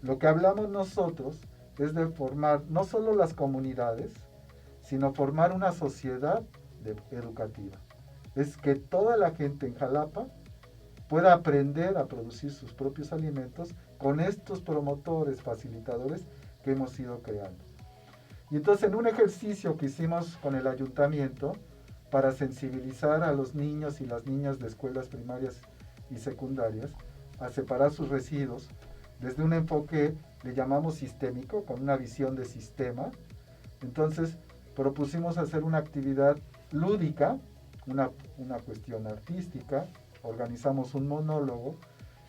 Lo que hablamos nosotros es de formar no solo las comunidades, sino formar una sociedad educativa. Es que toda la gente en Jalapa pueda aprender a producir sus propios alimentos con estos promotores, facilitadores que hemos ido creando. Y entonces en un ejercicio que hicimos con el ayuntamiento para sensibilizar a los niños y las niñas de escuelas primarias y secundarias a separar sus residuos, desde un enfoque le llamamos sistémico, con una visión de sistema, entonces propusimos hacer una actividad lúdica, una cuestión artística, organizamos un monólogo,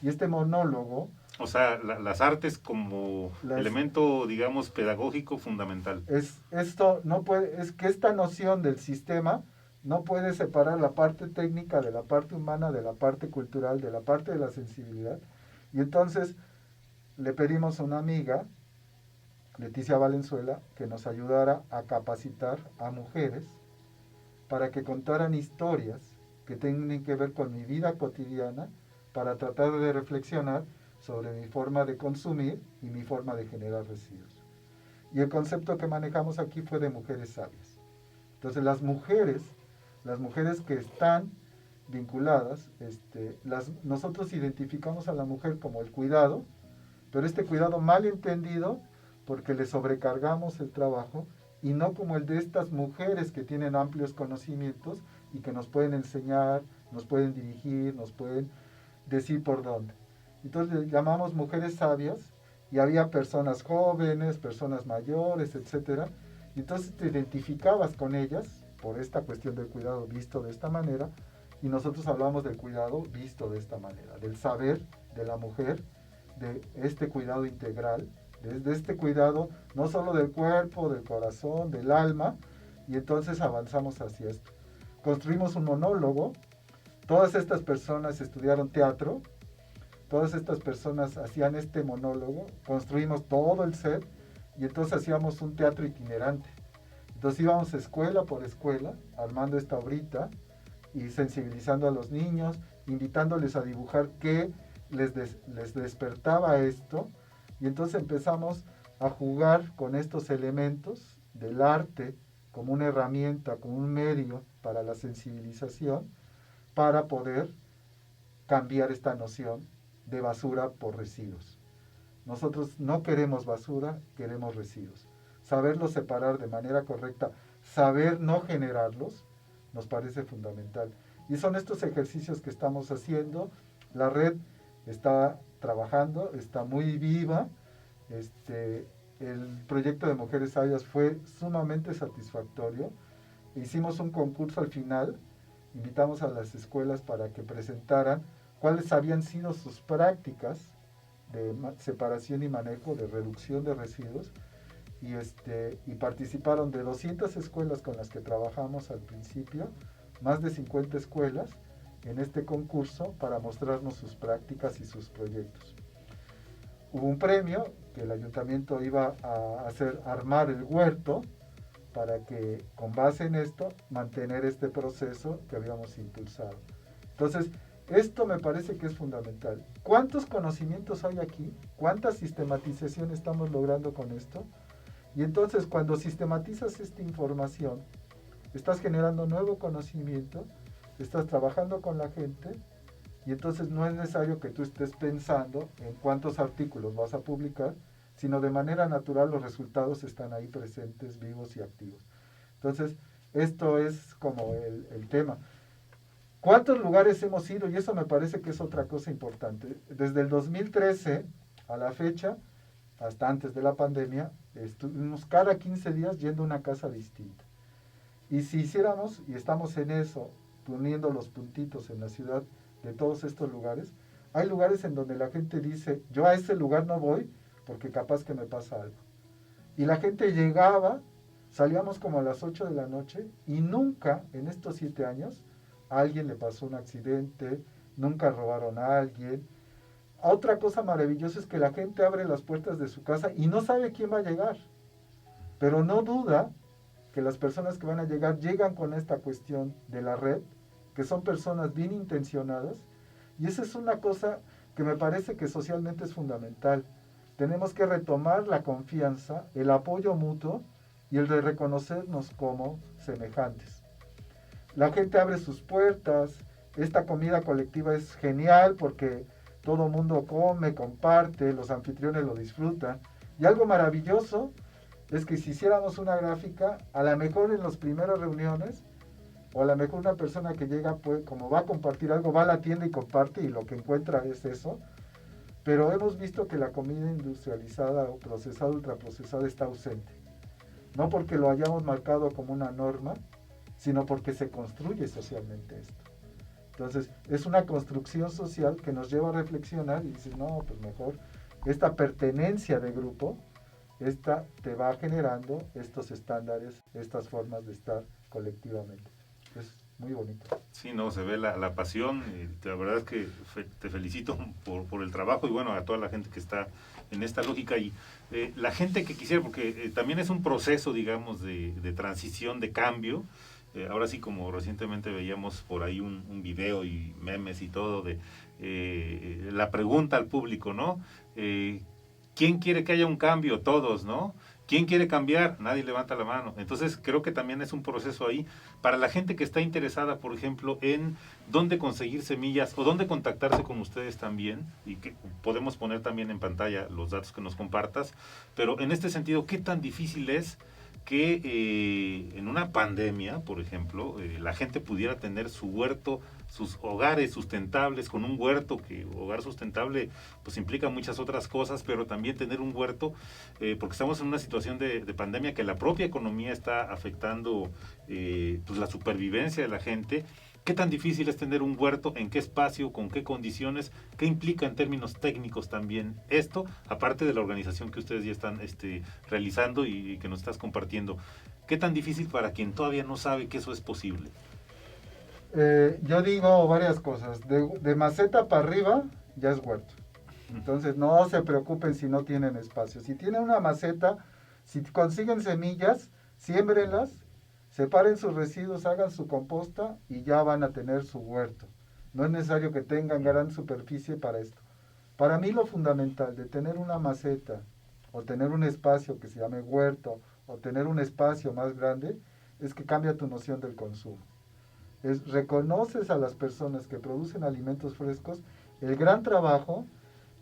y este monólogo... O sea, las artes como elemento, digamos, pedagógico fundamental. Esto no puede, es que esta noción del sistema no puede separar la parte técnica de la parte humana, de la parte cultural, de la parte de la sensibilidad. Y entonces le pedimos a una amiga, Leticia Valenzuela, que nos ayudara a capacitar a mujeres para que contaran historias que tienen que ver con mi vida cotidiana, para tratar de reflexionar sobre mi forma de consumir y mi forma de generar residuos. Y el concepto que manejamos aquí fue de mujeres sabias. Entonces las mujeres que están vinculadas, nosotros identificamos a la mujer como el cuidado, pero este cuidado mal entendido porque le sobrecargamos el trabajo y no como el de estas mujeres que tienen amplios conocimientos y que nos pueden enseñar, nos pueden dirigir, nos pueden decir por dónde. Entonces le llamamos mujeres sabias y había personas jóvenes, personas mayores, etc. Y entonces te identificabas con ellas por esta cuestión del cuidado visto de esta manera y nosotros hablamos del cuidado visto de esta manera, del saber de la mujer, de este cuidado integral, de este cuidado no solo del cuerpo, del corazón, del alma, y entonces avanzamos hacia esto. Construimos un monólogo, todas estas personas estudiaron teatro, todas estas personas hacían este monólogo, construimos todo el set y entonces hacíamos un teatro itinerante. Entonces íbamos escuela por escuela, armando esta obrita y sensibilizando a los niños, invitándoles a dibujar qué les despertaba esto. Y entonces empezamos a jugar con estos elementos del arte como una herramienta, como un medio para la sensibilización, para poder cambiar esta noción de basura por residuos. Nosotros no queremos basura, queremos residuos. Saberlos separar de manera correcta, saber no generarlos, nos parece fundamental. Y son estos ejercicios que estamos haciendo. La red está trabajando, está muy viva. El proyecto de Mujeres Sabias fue sumamente satisfactorio. Hicimos un concurso al final, invitamos a las escuelas para que presentaran cuáles habían sido sus prácticas de separación y manejo, de reducción de residuos, y participaron de 200 escuelas con las que trabajamos al principio, más de 50 escuelas en este concurso para mostrarnos sus prácticas y sus proyectos. Hubo un premio que el ayuntamiento iba a armar el huerto para que con base en esto mantener este proceso que habíamos impulsado. Entonces, esto me parece que es fundamental. ¿Cuántos conocimientos hay aquí? ¿Cuánta sistematización estamos logrando con esto? Y entonces cuando sistematizas esta información, estás generando nuevo conocimiento, estás trabajando con la gente y entonces no es necesario que tú estés pensando en cuántos artículos vas a publicar, sino de manera natural los resultados están ahí presentes, vivos y activos. Entonces, esto es como el tema. ¿Cuántos lugares hemos ido? Y eso me parece que es otra cosa importante. Desde el 2013 a la fecha, hasta antes de la pandemia, estuvimos cada 15 días yendo a una casa distinta. Y si hiciéramos, y estamos en eso, poniendo los puntitos en la ciudad de todos estos lugares, hay lugares en donde la gente dice, yo a ese lugar no voy porque capaz que me pasa algo. Y la gente llegaba salíamos como a las 8 de la noche y nunca en estos 7 años a alguien le pasó un accidente, nunca robaron a alguien. Otra cosa maravillosa es que la gente abre las puertas de su casa y no sabe quién va a llegar, pero no duda que las personas que van a llegar llegan con esta cuestión de la red, que son personas bien intencionadas, y esa es una cosa que me parece que socialmente es fundamental. Tenemos que retomar la confianza, el apoyo mutuo y el de reconocernos como semejantes. La gente abre sus puertas, esta comida colectiva es genial porque todo el mundo come, comparte, los anfitriones lo disfrutan. Y algo maravilloso es que si hiciéramos una gráfica, a lo mejor en las primeras reuniones, o a lo mejor una persona que llega, pues, como va a compartir algo, va a la tienda y comparte y lo que encuentra es eso. Pero hemos visto que la comida industrializada o procesada, ultraprocesada está ausente. No porque lo hayamos marcado como una norma, sino porque se construye socialmente esto. Entonces, es una construcción social que nos lleva a reflexionar y decir, no, pues mejor esta pertenencia de grupo, esta te va generando estos estándares, estas formas de estar colectivamente. Es muy bonito. Sí, no, se ve la pasión. La verdad es que te felicito por el trabajo y bueno, a toda la gente que está en esta lógica y la gente que quisiera, porque también es un proceso, digamos, de transición, de cambio. Ahora sí, como recientemente veíamos por ahí un video y memes y todo de la pregunta al público, ¿no? ¿Quién quiere que haya un cambio? Todos, ¿no? ¿Quién quiere cambiar? Nadie levanta la mano. Entonces creo que también es un proceso ahí para la gente que está interesada, por ejemplo, en dónde conseguir semillas o dónde contactarse con ustedes también, y que podemos poner también en pantalla los datos que nos compartas, pero en este sentido, ¿qué tan difícil es que en una pandemia, por ejemplo, la gente pudiera tener su huerto, sus hogares sustentables, con un huerto, que hogar sustentable pues implica muchas otras cosas, pero también tener un huerto, porque estamos en una situación de pandemia que la propia economía está afectando pues la supervivencia de la gente. ¿Qué tan difícil es tener un huerto? ¿En qué espacio? ¿Con qué condiciones? ¿Qué implica en términos técnicos también esto? Aparte de la organización que ustedes ya están realizando y que nos estás compartiendo. ¿Qué tan difícil para quien todavía no sabe que eso es posible? Yo digo varias cosas. De maceta para arriba ya es huerto. Entonces no se preocupen si no tienen espacio. Si tienen una maceta, si consiguen semillas, siémbrenlas, separen sus residuos, hagan su composta y ya van a tener su huerto. No es necesario que tengan gran superficie para esto. Para mí lo fundamental de tener una maceta o tener un espacio que se llame huerto o tener un espacio más grande es que cambia tu noción del consumo. Reconoces a las personas que producen alimentos frescos el gran trabajo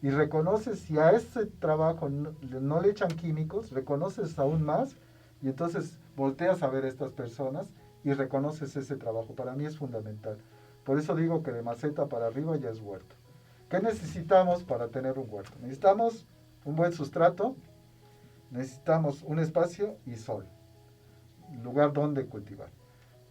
y reconoces si a ese trabajo no le echan químicos, reconoces aún más y entonces volteas a ver a estas personas y reconoces ese trabajo. Para mí es fundamental. Por eso digo que de maceta para arriba ya es huerto. ¿Qué necesitamos para tener un huerto? Necesitamos un buen sustrato, necesitamos un espacio y sol, lugar donde cultivar.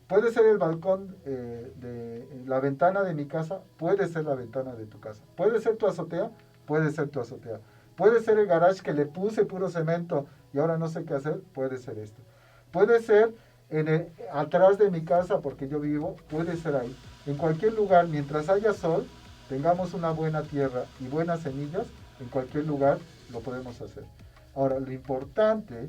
Puede ser el balcón de la ventana de mi casa, puede ser la ventana de tu casa. Puede ser tu azotea, puede ser tu azotea. Puede ser el garage que le puse puro cemento y ahora no sé qué hacer, puede ser esto. Puede ser atrás de mi casa, porque yo vivo, puede ser ahí. En cualquier lugar, mientras haya sol, tengamos una buena tierra y buenas semillas, en cualquier lugar lo podemos hacer. Ahora, lo importante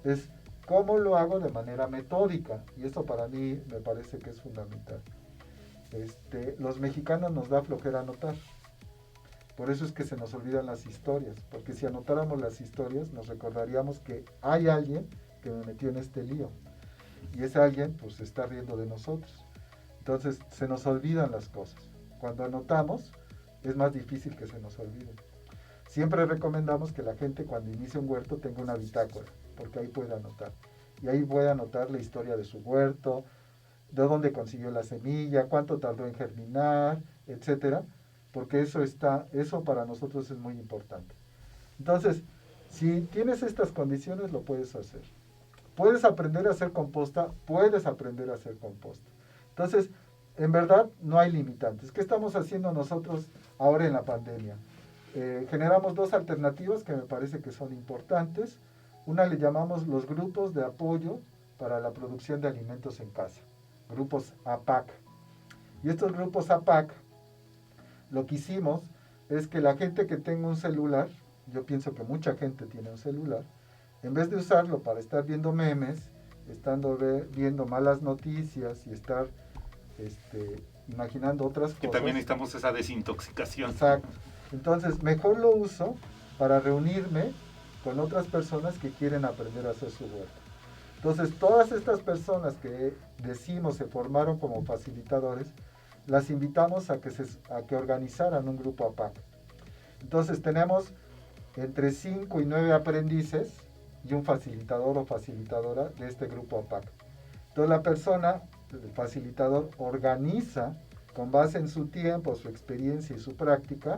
es cómo lo hago de manera metódica, y eso para mí me parece que es fundamental. Los mexicanos nos da flojera anotar, por eso es que se nos olvidan las historias, porque si anotáramos las historias nos recordaríamos que hay alguien que me metió en este lío, y ese alguien pues se está riendo de nosotros. Entonces se nos olvidan las cosas. Cuando anotamos es más difícil que se nos olviden. Siempre recomendamos que la gente cuando inicie un huerto tenga una bitácora, porque ahí puede anotar. Y ahí puede anotar la historia de su huerto, de dónde consiguió la semilla, cuánto tardó en germinar, etcétera, porque eso para nosotros es muy importante. Entonces, si tienes estas condiciones, lo puedes hacer. Puedes aprender a hacer composta, puedes aprender a hacer composta. Entonces, en verdad, no hay limitantes. ¿Qué estamos haciendo nosotros ahora en la pandemia? Generamos dos alternativas que me parece que son importantes. Una le llamamos los grupos de apoyo para la producción de alimentos en casa, grupos APAC. Y estos grupos APAC, lo que hicimos es que la gente que tenga un celular, yo pienso que mucha gente tiene un celular, en vez de usarlo para estar viendo memes, viendo malas noticias y estar imaginando otras cosas. Que también necesitamos esa desintoxicación. Exacto. Entonces, mejor lo uso para reunirme con otras personas que quieren aprender a hacer su huerto. Entonces, todas estas personas que decimos se formaron como facilitadores, las invitamos a que organizaran un grupo APAC. Entonces, tenemos entre 5 y 9 aprendices y un facilitador o facilitadora de este grupo APAC. Entonces, la persona, el facilitador, organiza con base en su tiempo, su experiencia y su práctica,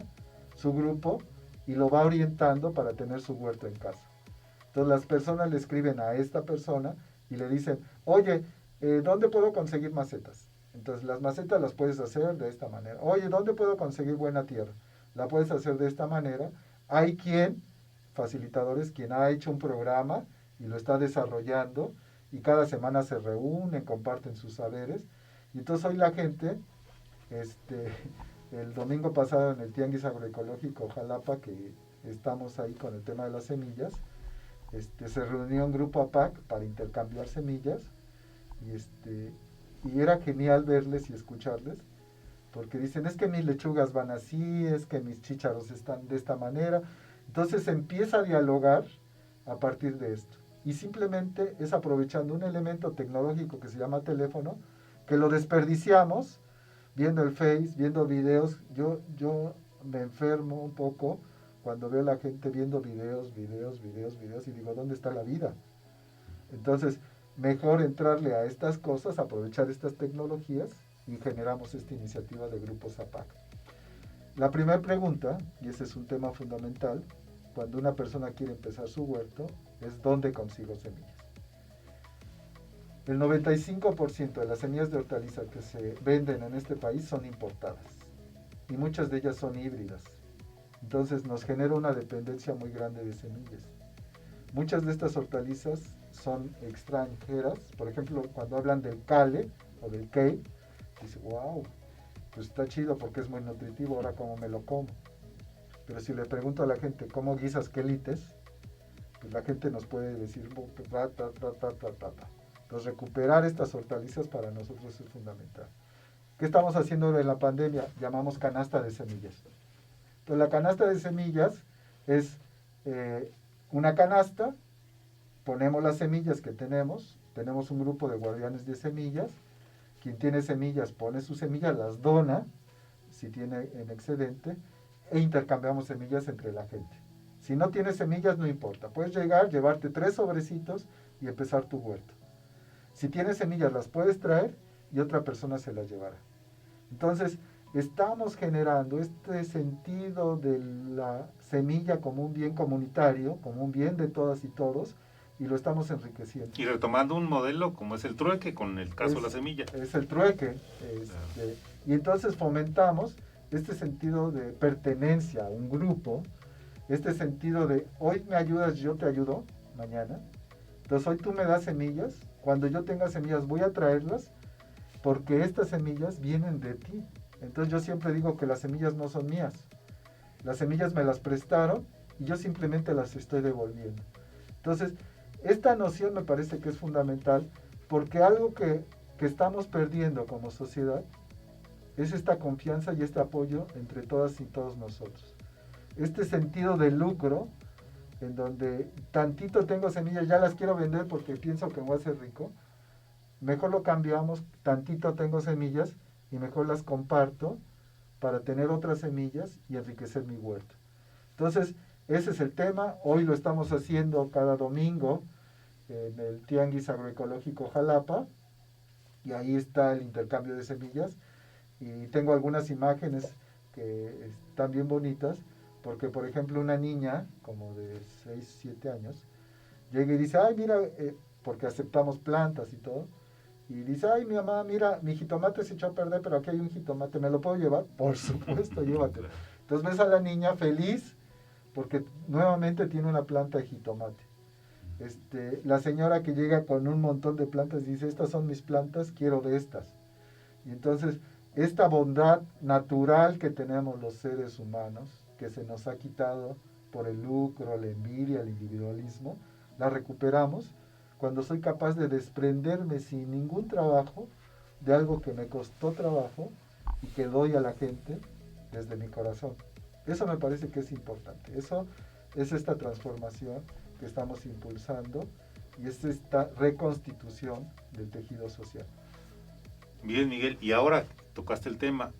su grupo, y lo va orientando para tener su huerto en casa. Entonces las personas le escriben a esta persona y le dicen, oye, ¿dónde puedo conseguir macetas? Entonces las macetas las puedes hacer de esta manera. Oye, ¿dónde puedo conseguir buena tierra? La puedes hacer de esta manera. Hay facilitadores, quien ha hecho un programa y lo está desarrollando, y cada semana se reúnen, comparten sus saberes. Y entonces hoy la gente, el domingo pasado en el Tianguis Agroecológico Jalapa, que estamos ahí con el tema de las semillas, se reunió un grupo APAC para intercambiar semillas, y era genial verles y escucharles, porque dicen, es que mis lechugas van así, es que mis chícharos están de esta manera. Entonces se empieza a dialogar a partir de esto. Y simplemente es aprovechando un elemento tecnológico que se llama teléfono, que lo desperdiciamos viendo el Face, viendo videos. Yo me enfermo un poco cuando veo a la gente viendo videos, y digo, ¿dónde está la vida? Entonces, mejor entrarle a estas cosas, aprovechar estas tecnologías, y generamos esta iniciativa de grupos APAC. La primera pregunta, y ese es un tema fundamental, cuando una persona quiere empezar su huerto, es ¿dónde consigo semillas? El 95% de las semillas de hortaliza que se venden en este país son importadas, y muchas de ellas son híbridas. Entonces nos genera una dependencia muy grande de semillas. Muchas de estas hortalizas son extranjeras. Por ejemplo, cuando hablan del kale o del kale, dice, wow, pues está chido porque es muy nutritivo, ahora cómo me lo como. Pero si le pregunto a la gente cómo guisas quelites, pues la gente nos puede decir, Entonces recuperar estas hortalizas para nosotros es fundamental. ¿Qué estamos haciendo en la pandemia? Llamamos canasta de semillas. Entonces la canasta de semillas es una canasta, ponemos las semillas que tenemos un grupo de guardianes de semillas. Quien tiene semillas pone sus semillas, las dona, si tiene en excedente, e intercambiamos semillas entre la gente. Si no tienes semillas, no importa. Puedes llevarte 3 sobrecitos y empezar tu huerto. Si tienes semillas, las puedes traer y otra persona se las llevará. Entonces, estamos generando este sentido de la semilla como un bien comunitario, como un bien de todas y todos, y lo estamos enriqueciendo. Y retomando un modelo como es el trueque, con el caso de la semilla. Es el trueque. Y entonces fomentamos este sentido de pertenencia a un grupo, este sentido de hoy me ayudas, yo te ayudo mañana. Entonces hoy tú me das semillas, cuando yo tenga semillas voy a traerlas, porque estas semillas vienen de ti. Entonces yo siempre digo que las semillas no son mías. Las semillas me las prestaron y yo simplemente las estoy devolviendo. Entonces, esta noción me parece que es fundamental, porque algo que estamos perdiendo como sociedad es esta confianza y este apoyo entre todas y todos nosotros. Este sentido de lucro, en donde tantito tengo semillas, ya las quiero vender porque pienso que me voy a hacer rico, mejor lo cambiamos, tantito tengo semillas y mejor las comparto para tener otras semillas y enriquecer mi huerto. Entonces, ese es el tema. Hoy lo estamos haciendo cada domingo en el Tianguis Agroecológico Jalapa, y ahí está el intercambio de semillas. Y tengo algunas imágenes que están bien bonitas, porque por ejemplo una niña como de 6, 7 años llega y dice, ay mira, porque aceptamos plantas y todo, y dice, ay mi mamá, mira, mi jitomate se echó a perder, pero aquí hay un jitomate, ¿me lo puedo llevar? Por supuesto, llévatelo. Entonces ves a la niña feliz porque nuevamente tiene una planta de jitomate. la señora que llega con un montón de plantas dice, estas son mis plantas, quiero de estas. Y entonces, esta bondad natural que tenemos los seres humanos, que se nos ha quitado por el lucro, la envidia, el individualismo, la recuperamos cuando soy capaz de desprenderme sin ningún trabajo de algo que me costó trabajo y que doy a la gente desde mi corazón. Eso me parece que es importante. Eso es esta transformación que estamos impulsando y es esta reconstitución del tejido social. Bien, Miguel, y ahora tocaste el tema.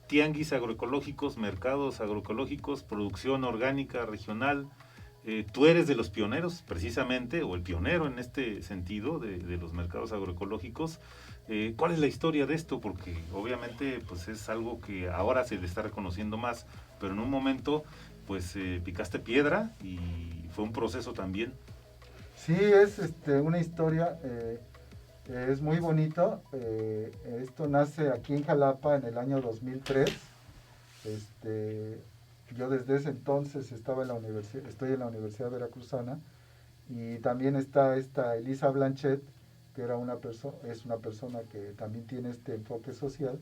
Tianguis agroecológicos, mercados agroecológicos, producción orgánica regional. Tú eres de los pioneros, precisamente, o el pionero en este sentido de los mercados agroecológicos. ¿Cuál es la historia de esto? Porque obviamente pues es algo que ahora se le está reconociendo más, pero en un momento pues picaste piedra y fue un proceso también. Sí, es una historia, es muy bonito. Esto nace aquí en Jalapa en el año 2003. Yo desde ese entonces estaba en la estoy en la Universidad Veracruzana y también está esta Elisa Blanchet, que era es una persona que también tiene este enfoque social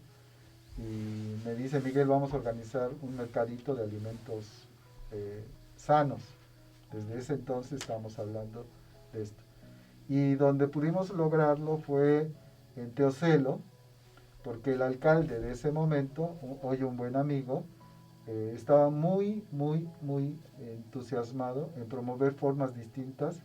y me dice, Miguel, vamos a organizar un mercadito de alimentos sanos. Desde ese entonces estamos hablando de esto. Y donde pudimos lograrlo fue en Teocelo, porque el alcalde de ese momento, hoy un buen amigo, estaba muy, muy, muy entusiasmado en promover formas distintas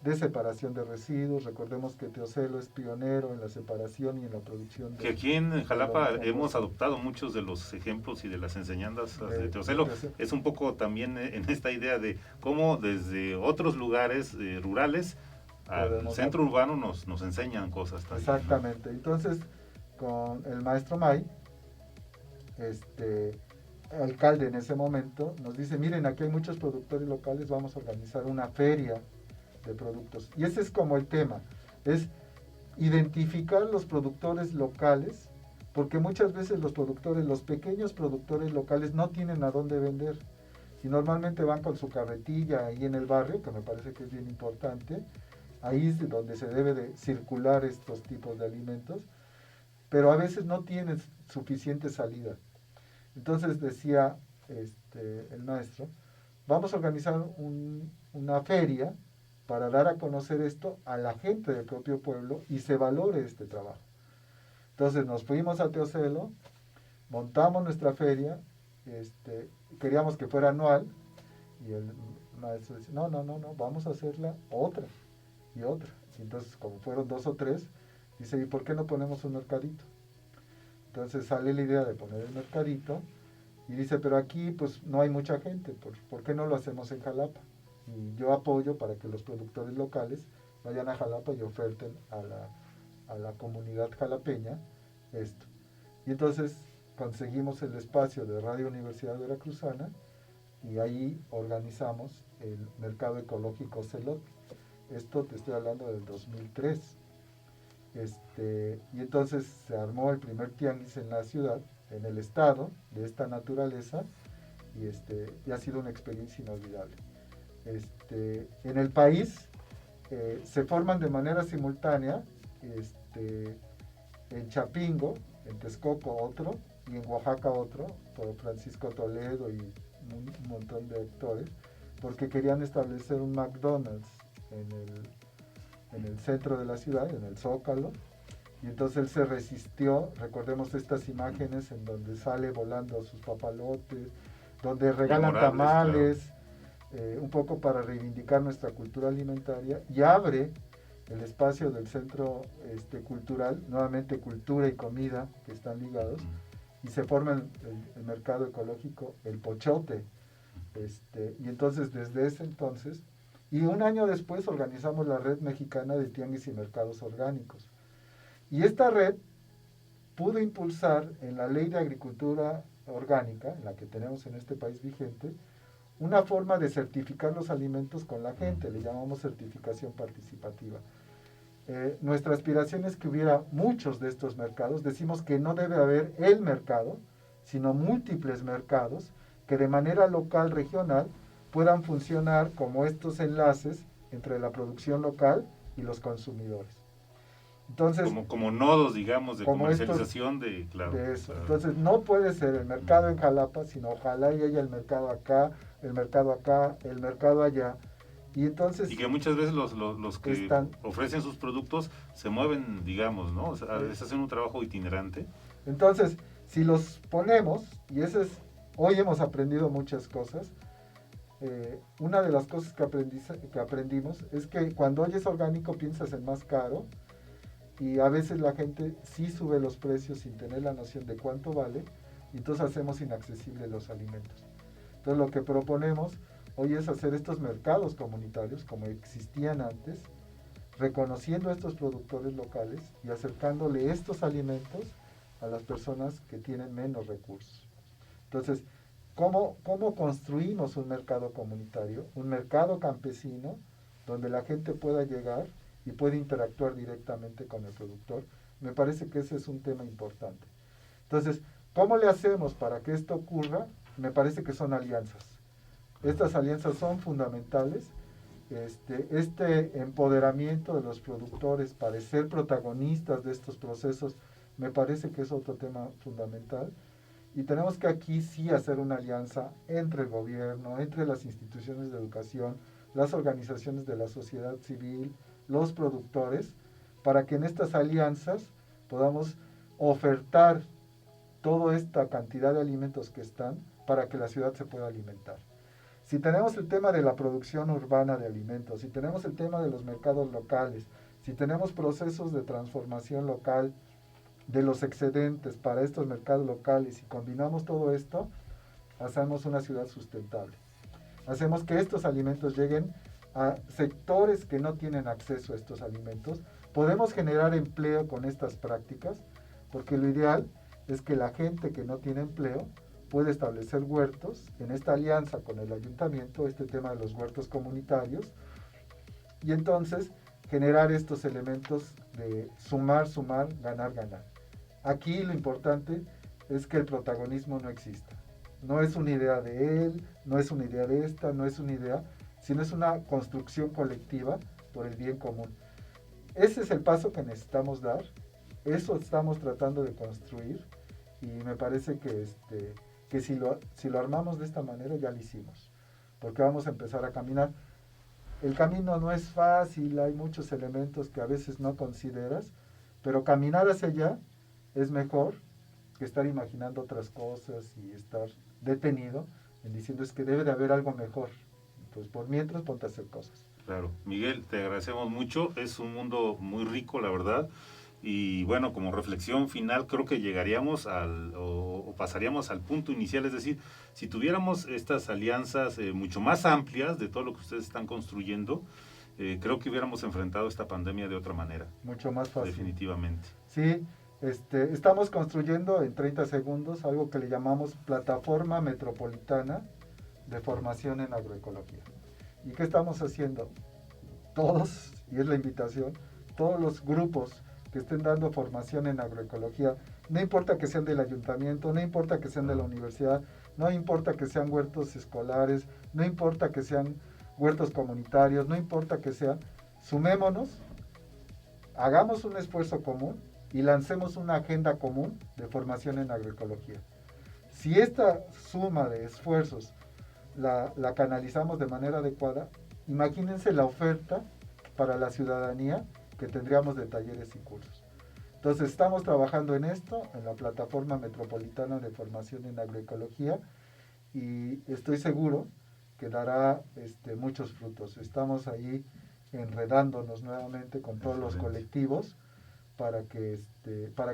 de separación de residuos. Recordemos que Teocelo es pionero en la separación y en la producción que aquí en Jalapa hemos adoptado muchos de los ejemplos y de las enseñanzas de Teocelo. Es un poco también en esta idea de cómo desde otros lugares rurales al centro urbano nos enseñan cosas también. Exactamente. ¿No? Entonces, con el maestro May, alcalde en ese momento, nos dice, miren, aquí hay muchos productores locales, vamos a organizar una feria de productos. Y ese es como el tema, es identificar los productores locales, porque muchas veces los pequeños productores locales no tienen a dónde vender. Y normalmente van con su carretilla ahí en el barrio, que me parece que es bien importante. Ahí es donde se debe de circular estos tipos de alimentos, pero a veces no tienen suficiente salida. Entonces decía el maestro, vamos a organizar una feria para dar a conocer esto a la gente del propio pueblo y se valore este trabajo. Entonces nos fuimos a Teocelo, montamos nuestra feria, queríamos que fuera anual, y el maestro dice, no, vamos a hacerla otra y otra. Y entonces, como fueron 2 o 3, dice, ¿y por qué no ponemos un mercadito? Entonces sale la idea de poner el mercadito, y dice, pero aquí pues no hay mucha gente, ¿por qué no lo hacemos en Jalapa? Y yo apoyo para que los productores locales vayan a Jalapa y oferten a la comunidad jalapeña esto. Y entonces conseguimos el espacio de Radio Universidad Veracruzana y ahí organizamos el mercado ecológico Celot. Esto te estoy hablando del 2003. Y entonces se armó el primer tianguis en la ciudad, en el estado, de esta naturaleza, y ha sido una experiencia inolvidable. En el país se forman de manera simultánea, en Chapingo, en Texcoco otro, y en Oaxaca otro, por Francisco Toledo y un montón de actores, porque querían establecer un McDonald's en el centro de la ciudad, en el Zócalo, y entonces él se resistió. Recordemos estas imágenes en donde sale volando sus papalotes, donde regalan tamales, claro. Un poco para reivindicar nuestra cultura alimentaria, y abre el espacio del centro cultural, nuevamente cultura y comida que están ligados, y se forma el mercado ecológico, el Pochote, y entonces desde ese entonces, y un año después organizamos la Red Mexicana de Tianguis y Mercados Orgánicos. Y esta red pudo impulsar en la Ley de Agricultura Orgánica, en la que tenemos en este país vigente, una forma de certificar los alimentos con la gente, le llamamos certificación participativa. Nuestra aspiración es que hubiera muchos de estos mercados. Decimos que no debe haber el mercado, sino múltiples mercados que de manera local, regional, puedan funcionar como estos enlaces entre la producción local y los consumidores. Entonces, como nodos, digamos, de como comercialización claro, de eso. claro. Entonces, no puede ser el mercado en Jalapa, sino ojalá y haya el mercado acá, el mercado acá, el mercado allá. Y entonces... Y que muchas veces los que están, ofrecen sus productos se mueven, digamos, ¿no? O sea, hacen un trabajo itinerante. Entonces, si los ponemos, y eso es, hoy hemos aprendido muchas cosas, una de las cosas que aprendimos es que cuando hoy es orgánico piensas en más caro, y a veces la gente sí sube los precios sin tener la noción de cuánto vale, y entonces hacemos inaccesibles los alimentos. Entonces lo que proponemos hoy es hacer estos mercados comunitarios como existían antes, reconociendo a estos productores locales y acercándole estos alimentos a las personas que tienen menos recursos. Entonces, ¿cómo construimos un mercado comunitario, un mercado campesino, donde la gente pueda llegar y pueda interactuar directamente con el productor? Me parece que ese es un tema importante. Entonces, ¿cómo le hacemos para que esto ocurra? Me parece que son alianzas. Estas alianzas son fundamentales. Este empoderamiento de los productores para ser protagonistas de estos procesos me parece que es otro tema fundamental. Y tenemos que aquí sí hacer una alianza entre el gobierno, entre las instituciones de educación, las organizaciones de la sociedad civil, los productores, para que en estas alianzas podamos ofertar toda esta cantidad de alimentos que están para que la ciudad se pueda alimentar. Si tenemos el tema de la producción urbana de alimentos, si tenemos el tema de los mercados locales, si tenemos procesos de transformación local de los excedentes para estos mercados locales y combinamos todo esto, hacemos una ciudad sustentable. Hacemos que estos alimentos lleguen a sectores que no tienen acceso a estos alimentos. Podemos generar empleo con estas prácticas, porque lo ideal es que la gente que no tiene empleo puede establecer huertos en esta alianza con el ayuntamiento, este tema de los huertos comunitarios, y entonces generar estos elementos de sumar, ganar, ganar. Aquí lo importante es que el protagonismo no exista. No es una idea de él, no es una idea de esta, no es una idea, sino es una construcción colectiva por el bien común. Ese es el paso que necesitamos dar, eso estamos tratando de construir, y me parece que si lo armamos de esta manera ya lo hicimos, porque vamos a empezar a caminar. El camino no es fácil, hay muchos elementos que a veces no consideras, pero caminar hacia allá es mejor que estar imaginando otras cosas y estar detenido en diciendo es que debe de haber algo mejor. Entonces, por mientras, ponte a hacer cosas. Claro, Miguel, te agradecemos mucho, es un mundo muy rico, la verdad, y bueno, como reflexión final, creo que llegaríamos o pasaríamos al punto inicial, es decir, si tuviéramos estas alianzas mucho más amplias de todo lo que ustedes están construyendo, creo que hubiéramos enfrentado esta pandemia de otra manera. Mucho más fácil. Definitivamente. Sí, estamos construyendo en 30 segundos algo que le llamamos Plataforma Metropolitana de Formación en Agroecología. ¿Y qué estamos haciendo? Todos, y es la invitación, todos los grupos que estén dando formación en agroecología, no importa que sean del ayuntamiento, no importa que sean de la universidad, no importa que sean huertos escolares, no importa que sean huertos comunitarios, no importa que sean, sumémonos, hagamos un esfuerzo común y lancemos una agenda común de formación en agroecología. Si esta suma de esfuerzos la canalizamos de manera adecuada, imagínense la oferta para la ciudadanía que tendríamos de talleres y cursos. Entonces estamos trabajando en esto, en la Plataforma Metropolitana de Formación en Agroecología, y estoy seguro que dará muchos frutos. Estamos ahí enredándonos nuevamente con todos los colectivos para que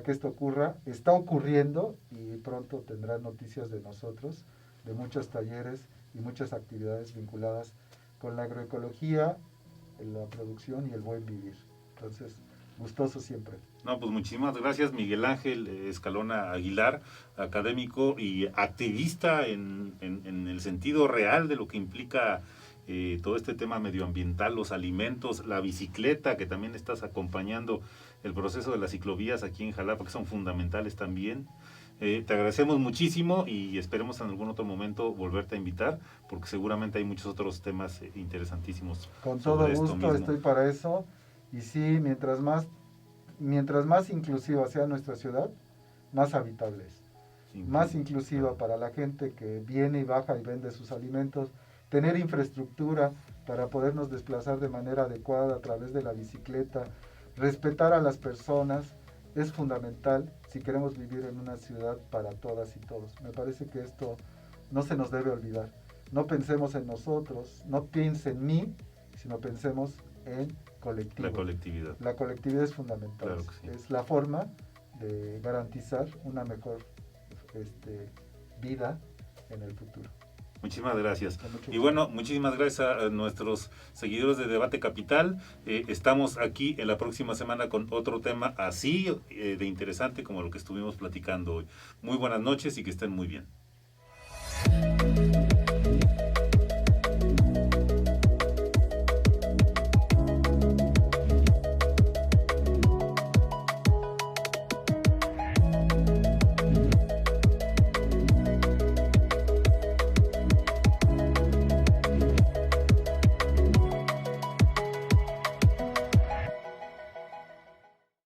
esto ocurra. Está ocurriendo y pronto tendrán noticias de nosotros, de muchos talleres y muchas actividades vinculadas con la agroecología, la producción y el buen vivir. Entonces, gustoso siempre. No, pues muchísimas gracias, Miguel Ángel Escalona Aguilar, académico y activista en el sentido real de lo que implica todo este tema medioambiental, los alimentos, la bicicleta, que también estás acompañando el proceso de las ciclovías aquí en Jalapa, que son fundamentales también. Te agradecemos muchísimo y esperemos en algún otro momento volverte a invitar, porque seguramente hay muchos otros temas interesantísimos. Con todo gusto estoy para eso. Y sí, mientras más inclusiva sea nuestra ciudad, más habitable es. Más inclusiva para la gente que viene y baja y vende sus alimentos, tener infraestructura para podernos desplazar de manera adecuada a través de la bicicleta, respetar a las personas, es fundamental si queremos vivir en una ciudad para todas y todos. Me parece que esto no se nos debe olvidar. No pensemos en nosotros, no piense en mí, sino pensemos en colectivo. La colectividad. La colectividad es fundamental. Claro que sí. Es la forma de garantizar una mejor vida en el futuro. Muchísimas gracias. Y bueno, muchísimas gracias a nuestros seguidores de Debate Capital. Estamos aquí en la próxima semana con otro tema así de interesante como lo que estuvimos platicando hoy. Muy buenas noches y que estén muy bien.